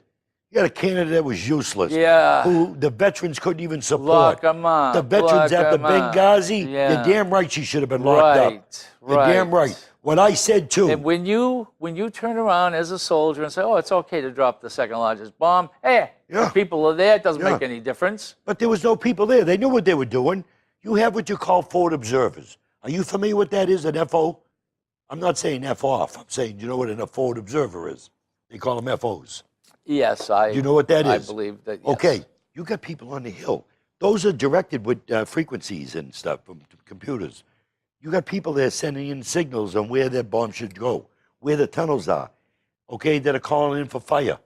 You had a candidate that was useless. Yeah. Who the veterans couldn't even support. Look 'em up. The veterans Look after 'em up. Benghazi, Yeah. you're damn right she should have been locked up. You're damn right. What I said too. And when you turn around as a soldier and say, "Oh, it's okay to drop the second largest bomb," hey, Yeah. the people are there. It doesn't Yeah. make any difference. But there was no people there. They knew what they were doing. You have what you call forward observers. Are you familiar with that is, an FO? I'm not saying F off. I'm saying, you know what a forward observer is? They call them FOs. Yes, You know what that I is? believe that. Yes. Okay, you got people on the hill. Those are directed with frequencies and stuff from computers. You got people there sending in signals on where their bomb should go, where the tunnels are, okay, that are calling in for fire.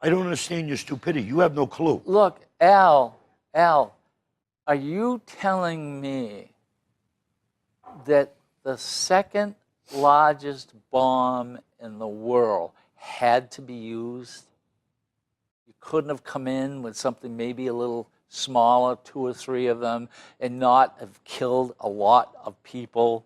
I don't understand your stupidity. You have no clue. Look, Al, are you telling me that the second largest bomb in the world had to be used? You couldn't have come in with something maybe a little smaller, 2 or 3 of them, and not have killed a lot of people.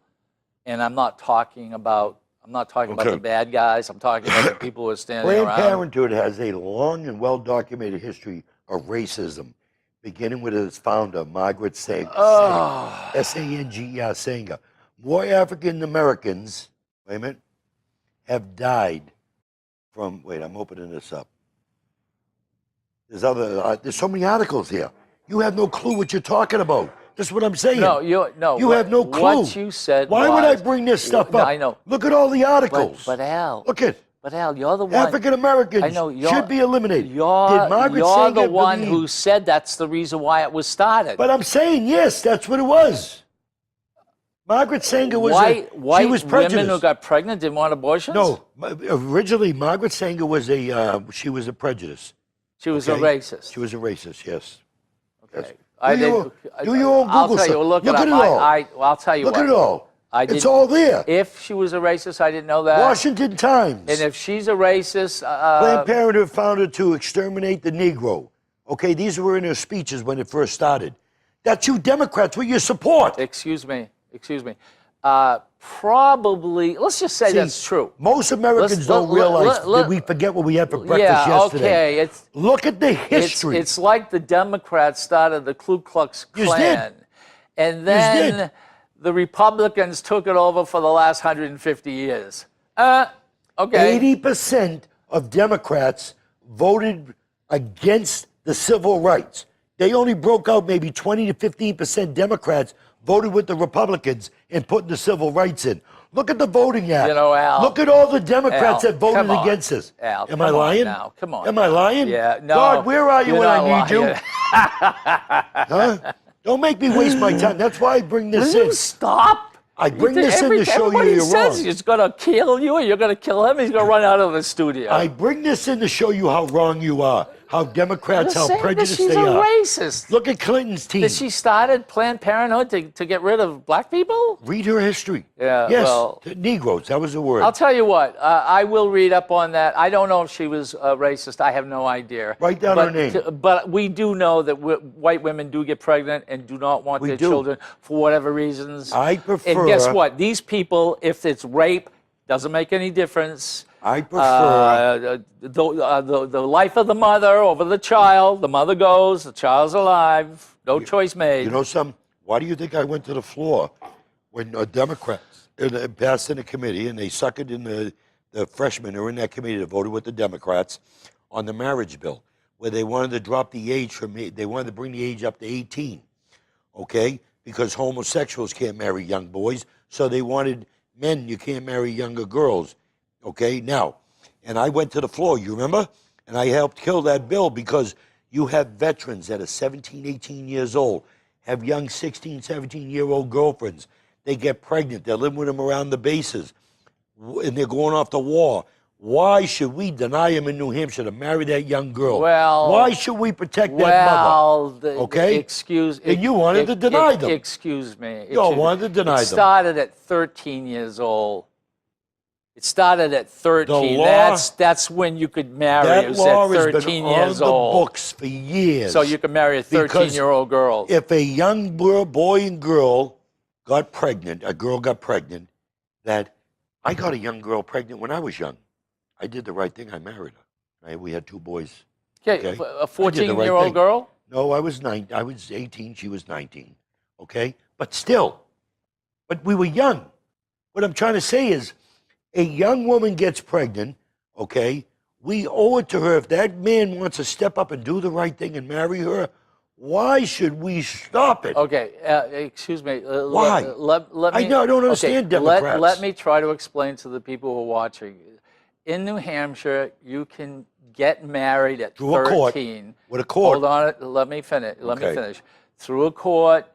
And I'm not talking about Okay. the bad guys. I'm talking about the people who are standing Planned around. Parenthood has a long and well-documented history of racism. beginning with its founder, Margaret Sanger. S-A-N-G-E-R, Sanger. More African Americans, wait a minute, have died from, wait, I'm opening this up. There's so many articles here. You have no clue what you're talking about. That's what I'm saying. No, you have no clue. What you said Why would I was- bring this stuff up? I know. Look at all the articles. But Al, Look at you're the one. African Americans I know, you're- should be eliminated. You're, Did Margaret you're Sanger the one believe- who said that's the reason why it was started. But I'm saying yes, that's what it was. Margaret Sanger was white she was prejudiced. women who got pregnant didn't want abortions? No, originally Margaret Sanger was she was a prejudice. She was Okay? a racist. She was a racist, yes. Okay. Do your own I'll Google tell you, search. look at it it up. all. I'll tell you Look what. at it all. I It's didn't- all there. If she was a racist, I didn't know that. Washington Times. And if she's a racist, Planned Parenthood founded to exterminate the Negro. Okay, these were in her speeches when it first started. That's you Democrats with your support. excuse me. Probably, let's just say See, that's true. Most Americans Let's- don't let- realize let- that we forget what we had for breakfast Yeah, yesterday. okay. Look at the history. It's like the Democrats started the Ku Klux Yous Klan. And then did. the Republicans took it over for the last 150 years. Okay. 80% of Democrats voted against the civil rights. They only broke out maybe 20 to 15% Democrats voted with the Republicans and putting the civil rights in. Look at the voting act. You know, Al. Look at all the Democrats Al, that voted come on. against this. Al, Am come I on lying? now. Come on. Am I lying? Yeah, no. God, where are you you're when not I need you? lying. Huh? Don't make me waste my time. That's why I bring this Will in. you stop? I bring this in to show you everybody you're says wrong. he's going to kill you, or you're going to kill him. He's going to run out of the studio. I bring this in to show you how wrong you are, how Democrats, You're how saying that prejudiced she's they a are. racist. Look at Clinton's team. That she started Planned Parenthood to get rid of black people? Read her history. Yeah, Yes, well- Negroes. That was the word. I'll tell you what, I will read up on that. I don't know if she was racist. I have no idea. Write down her name. But we do know that white women do get pregnant and do not want We their do. children for whatever reasons. I prefer- And guess what? These people, if it's rape, doesn't make any difference. I prefer. The life of the mother over the child. The mother goes, the child's alive. No choice made. You know something? Why do you think I went to the floor when Democrats passed in a committee and they suckered in the freshmen who were in that committee that voted with the Democrats on the marriage bill, where they wanted to drop the age they wanted to bring the age up to 18, okay? Because homosexuals can't marry young boys, so they wanted men, you can't marry younger girls, okay? Now, and I went to the floor, you remember? And I helped kill that bill because you have veterans that are 17, 18 years old, have young 16, 17-year-old girlfriends. They get pregnant. They're living with them around the bases, and they're going off to war. Why should we deny them in New Hampshire to marry that young girl? Well- why should we protect that mother? Okay? Excuse. And you wanted to deny them. Excuse me. You all wanted to deny them. It started at 13 years old. It started at 13. law- That's when you could marry. It That was law at has 13 been on years the old. books for years. So you could marry a Because 13-year-old girl. If a young boy and girl got pregnant, a girl got pregnant, that I got a young girl pregnant when I was young. I did the right thing. I married her. Right? We had 2 boys. Okay, okay. a I did the right 14-year-old thing. girl? No, I was 9. I was 18. She was 19. Okay, but still, but we were young. What I'm trying to say is, a young woman gets pregnant. Okay, we owe it to her. If that man wants to step up and do the right thing and marry her, why should we stop it? Okay, excuse me. Why? Let me. I know, I don't understand okay, Democrats. Let me try to explain to the people who are watching. In New Hampshire, you can get married at Through a 13. court. With a court. Hold on, let me finish. Let me Okay. finish. Through a court,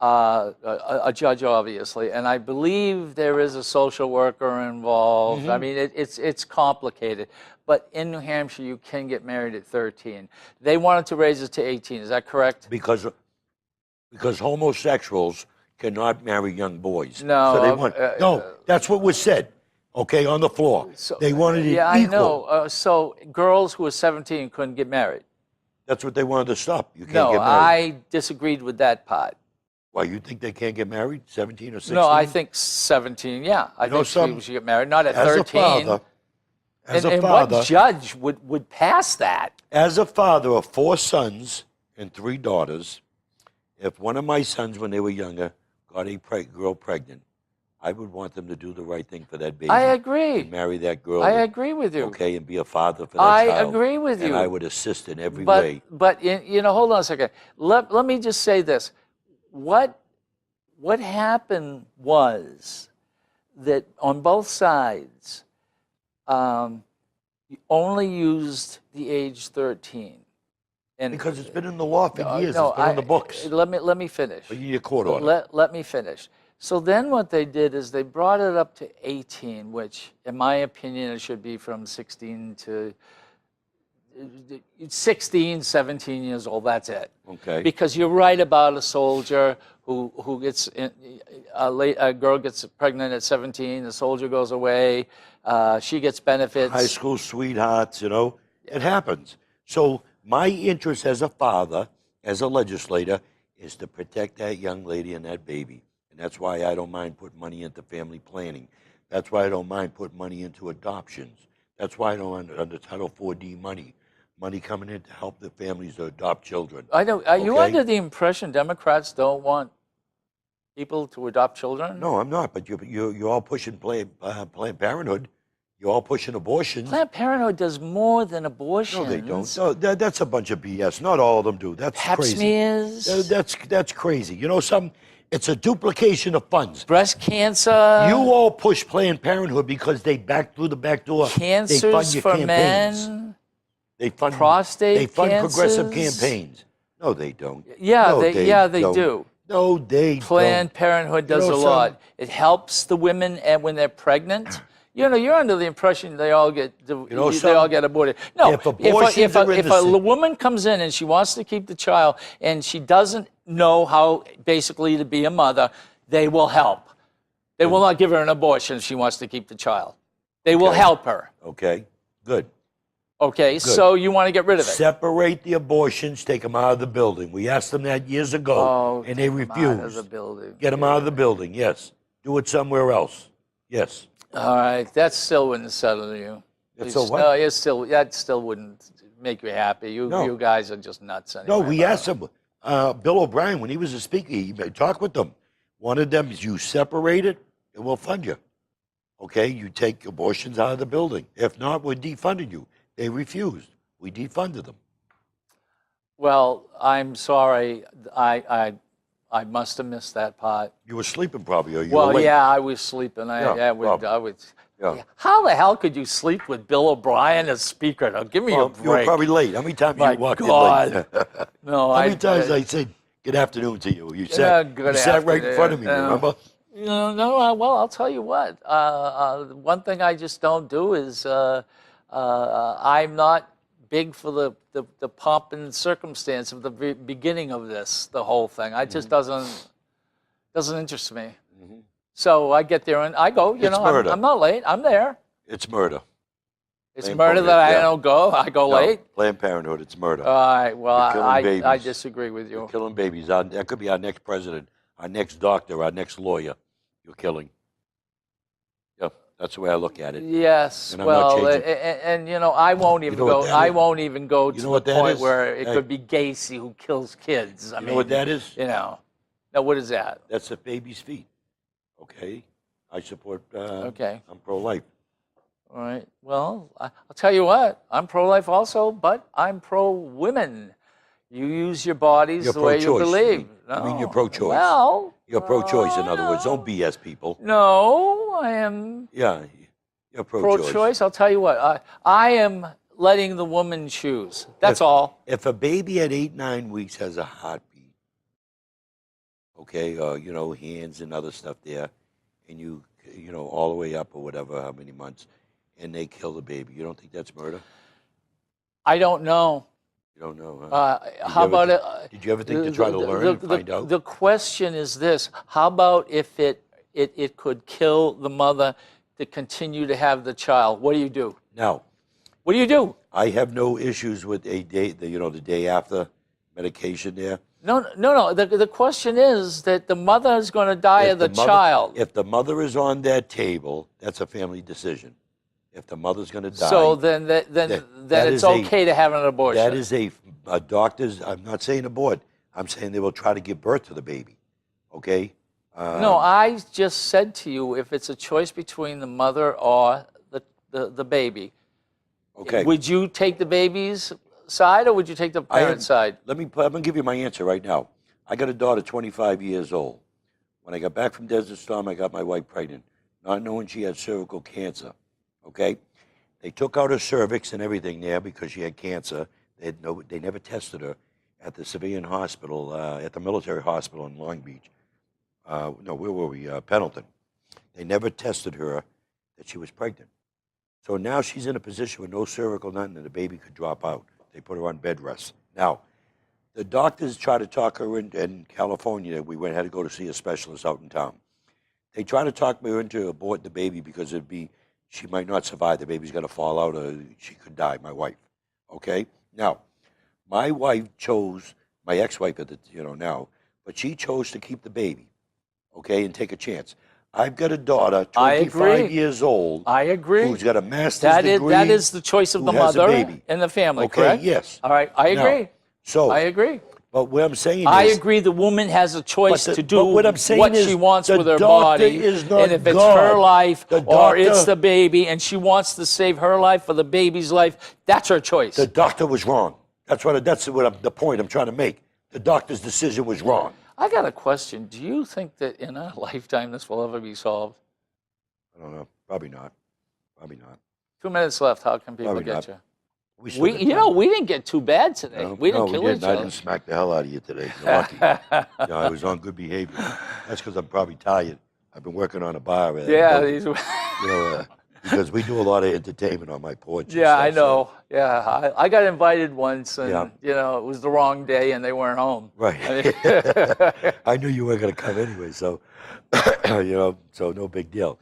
a judge, obviously, and I believe there is a social worker involved. Mm-hmm. I mean, it's complicated. But in New Hampshire, you can get married at 13. They wanted to raise it to 18. Is that correct? Because homosexuals cannot marry young boys. No, So they want, no, that's what was said, okay, on the floor. they wanted it yeah, equal. I know. So girls who were 17 couldn't get married. That's what they wanted to stop. You can't No, get married. I disagreed with that part. Why, you think they can't get married, 17 or 16? No, I think 17. Yeah, I know think some- people should get married, not at as 13. a and father, what judge would pass that? as a father of 4 sons and 3 daughters. If one of my sons, when they were younger, got a girl pregnant, I would want them to do the right thing for that baby. I agree. And marry that girl. I agree with you. Okay, and be a father for that I child. agree with And you. I would assist in every But way. hold on a second. Let me just say this. What happened was that on both sides, you only used the age 13. And Because it's been in the law for years. no, It's been on the books. Let me finish. But you need a court order. Let me finish. So then what they did is they brought it up to 18, which in my opinion it should be from 16 to 16, 17 years old. That's it. Okay. Because you're right about a soldier who gets a girl gets pregnant at 17, the soldier goes away, she gets benefits. High school sweethearts, you know, it happens. So my interest as a father, as a legislator, is to protect that young lady and that baby. And that's why I don't mind putting money into family planning. That's why I don't mind putting money into adoptions. That's why I don't mind under Title 4D money coming in to help the families to adopt children. I know. Are you Okay? under the impression Democrats don't want people to adopt children? No, I'm not. But you're all pushing Planned Parenthood. You're all pushing abortions. Planned Parenthood does more than abortions. No, they don't. No, that's a bunch of BS. Not all of them do. That's Pap crazy. smears, That's crazy. You know something? It's a duplication of funds. breast cancer, You all push Planned Parenthood because they back through the back door. They fund cancers your for campaigns. men. They fund prostate They fund progressive cancers. campaigns. No, they don't. Yeah, No, they don't. do. No, they Planned don't. Parenthood You does know a lot. something? It helps the women and when they're pregnant. You know, you're under the impression they all get know they all something? get aborted. No, If abortions are in if the a city- woman comes in and she wants to keep the child and she doesn't know how basically to be a mother, they will help. They will not give her an abortion if she wants to keep the child. They will Okay. help her. Okay, good. Okay, so you want to get rid of it. Separate the abortions, take them out of the building. We asked them that years ago, Oh, and they take 'em out of refused. the building. Get them out of the building, yes. Do it somewhere else, yes. All right, that still wouldn't settle you. It's so what? No, that still wouldn't make you happy. No. You guys are just nuts anyway. No, we asked him. Bill O'Brien, when he was a speaker, he talked with them. One of them is you separate it, and we'll fund you. Okay, you take abortions out of the building. If not, we're defunding you. They refused. We defunded them. Well, I'm sorry. I must have missed that part. You were sleeping probably, or you were Well, late. yeah, I was sleeping. I well, was. yeah. How the hell could you sleep with Bill O'Brien as speaker? Now, give me a Well, break. you were probably late. How many times My you walked God. in late? No, How many times I said good afternoon to you? You sat, good you sat right in front of me, afternoon. remember? Well, I'll tell you what. One thing I just don't do is I'm not big for the pomp and circumstance of the beginning of the whole thing. I just doesn't interest me. So I get there and I go. You It's know, murder. I'm not late. I'm there. It's murder. It's Planned murder that I Parenthood, yeah. don't go. I go No, late. Planned Parenthood, it's murder. All right. Well, You're killing I babies. disagree with you. You're killing babies. That could be our next president, our next doctor, our next lawyer. You're killing. Yep, that's the way I look at it. Yes, And I'm not well, changing. and you know, I won't even know what go. that I is? won't even go You to know the what that point is? where it Hey. could be Gacy who kills kids. I You mean, know what that is? You know, now what is that? That's a baby's feet. Okay? I support, Okay. I'm pro-life. All right. Well, I'll tell you what. I'm pro-life also, but I'm pro-women. You use your bodies You're the way you pro-choice. believe. I mean, No. you're pro-choice. Well, You're pro-choice, in other words. no. Don't BS people. No, I am Yeah, you're pro-choice. pro-choice. I'll tell you what. I am letting the woman choose. That's all. If a baby at 8, 9 weeks has a heartbeat, okay, or, hands and other stuff there, and you all the way up or whatever, how many months, and they kill the baby, you don't think that's murder? I don't know. You don't know, huh? How about it? Did you ever think to try to learn and find out? The question is this: how about if it could kill the mother to continue to have the child? What do you do? Now, What do you do? I have no issues with a day, the day after medication there. No. The question is that the mother is going to die If of the mother- child. If the mother is on that table, that's a family decision. If the mother's going to die. So then that it's is a- okay to have an abortion. That is a doctor's, I'm not saying abort, I'm saying they will try to give birth to the baby, okay? No, I just said to you, if it's a choice between the mother or the baby, Okay. would you take the baby's side or would you take the parent's side? I'm going to give you my answer right now. I got a daughter 25 years old. When I got back from Desert Storm, I got my wife pregnant, not knowing she had cervical cancer, okay? They took out her cervix and everything there because she had cancer. They never tested her at the civilian hospital, at the military hospital in Long Beach. No, where were we? Pendleton. They never tested her that she was pregnant. So now she's in a position with no cervical nothing, and the baby could drop out. They put her on bed rest. Now, the doctors tried to talk her in California. We had to go to see a specialist out in town. They tried to talk her into abort the baby because she might not survive. The baby's going to fall out or she could die, my wife. Okay? Now, my wife chose, my ex-wife at the, now, but she chose to keep the baby, okay, and take a chance. I've got a daughter, 25 years old. I agree. Who's got a master's degree. That is the choice of the who has a mother baby. and the family, Okay, correct? yes. All right, I agree. Now, so, I agree. but what I'm saying is, I agree the woman has a choice to do but what I'm saying what is she wants the with her doctor body. is not And if it's God. her life The or it's doctor- the baby and she wants to save her life or the baby's life, that's her choice. the doctor was wrong. That's the point I'm trying to make. The doctor's decision was wrong. I got a question. Do you think that in our lifetime this will ever be solved? I don't know. Probably not. Probably not. 2 minutes left. How can people Probably get not. you? We still We, got you time. know, we didn't get too bad today. No, we didn't no, kill we each didn't. I other. didn't smack the hell out of you today. You're lucky. I was on good behavior. That's because I'm probably tired. I've been working on a bar. Yeah, these. Because we do a lot of entertainment on my porch. and Yeah, I stuff, so- know. Yeah, I got invited once, and Yeah. it was the wrong day, and they weren't home. Right. I mean- I knew you weren't going to come anyway, so so no big deal.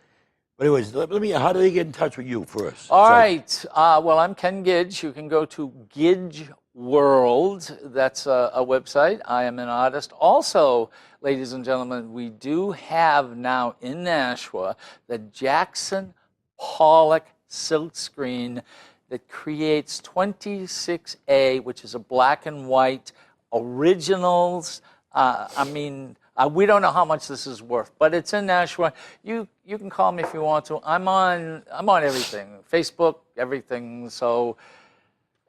But anyways, let me. How do they get in touch with you first? All So- right. Well, I'm Ken Gidge. You can go to Gidge World. That's a website. I am an artist. Also, ladies and gentlemen, we do have now in Nashua the Jackson Pollock silk screen that creates 26A, which is a black and white originals. We don't know how much this is worth, but it's in Nashua. You can call me if you want to. I'm on everything, Facebook, everything. So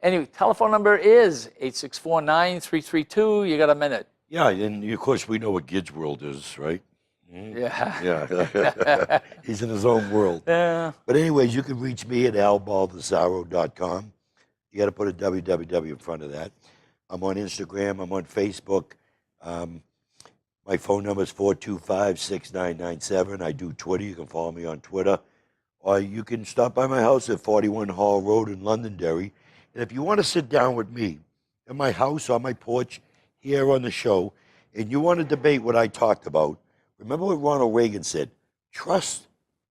anyway, telephone number is 864-9332. You got a minute. Yeah, and of course we know what Gidge World is, right? Yeah. Yeah. He's in his own world. Yeah. But anyways, you can reach me at albaldazaro.com. You got to put a www in front of that. I'm on Instagram. I'm on Facebook. My phone number is 425-6997. I do Twitter. You can follow me on Twitter. Or you can stop by my house at 41 Hall Road in Londonderry. And if you want to sit down with me in my house on my porch here on the show, and you want to debate what I talked about, remember what Ronald Reagan said, trust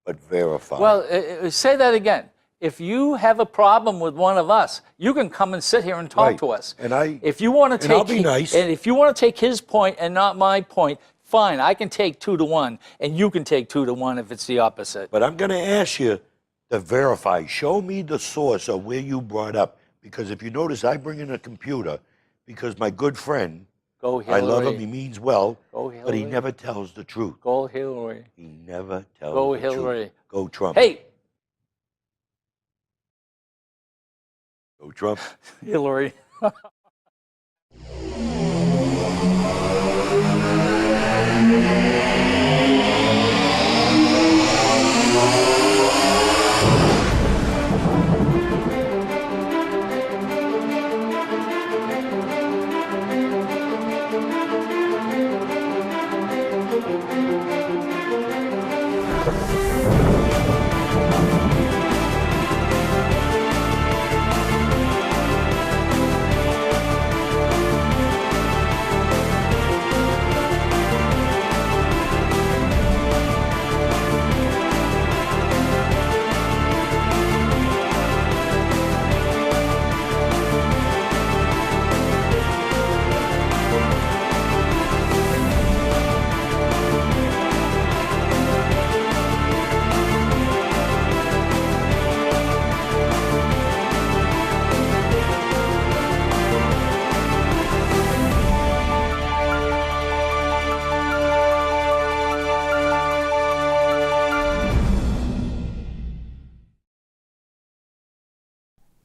but verify. Well, say that again. If you have a problem with one of us, you can come and sit here and talk Right. to us. And I- if you want to and I'll take, be nice. and if you want to take his point and not my point, fine. I can take 2-1, and you can take 2-1 if it's the opposite. But I'm going to ask you to verify. Show me the source of where you brought up. Because if you notice, I bring in a computer because my good friend, Go I Hillary. love him, he means well, Go but he Hillary. never tells the truth. Go Hillary. He never tells Go the truth. Hillary. Go Trump. Hey, Go Trump. Hillary.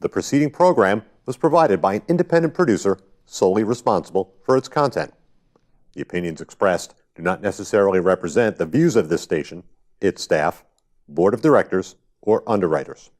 The preceding program was provided by an independent producer solely responsible for its content. The opinions expressed do not necessarily represent the views of this station, its staff, board of directors, or underwriters.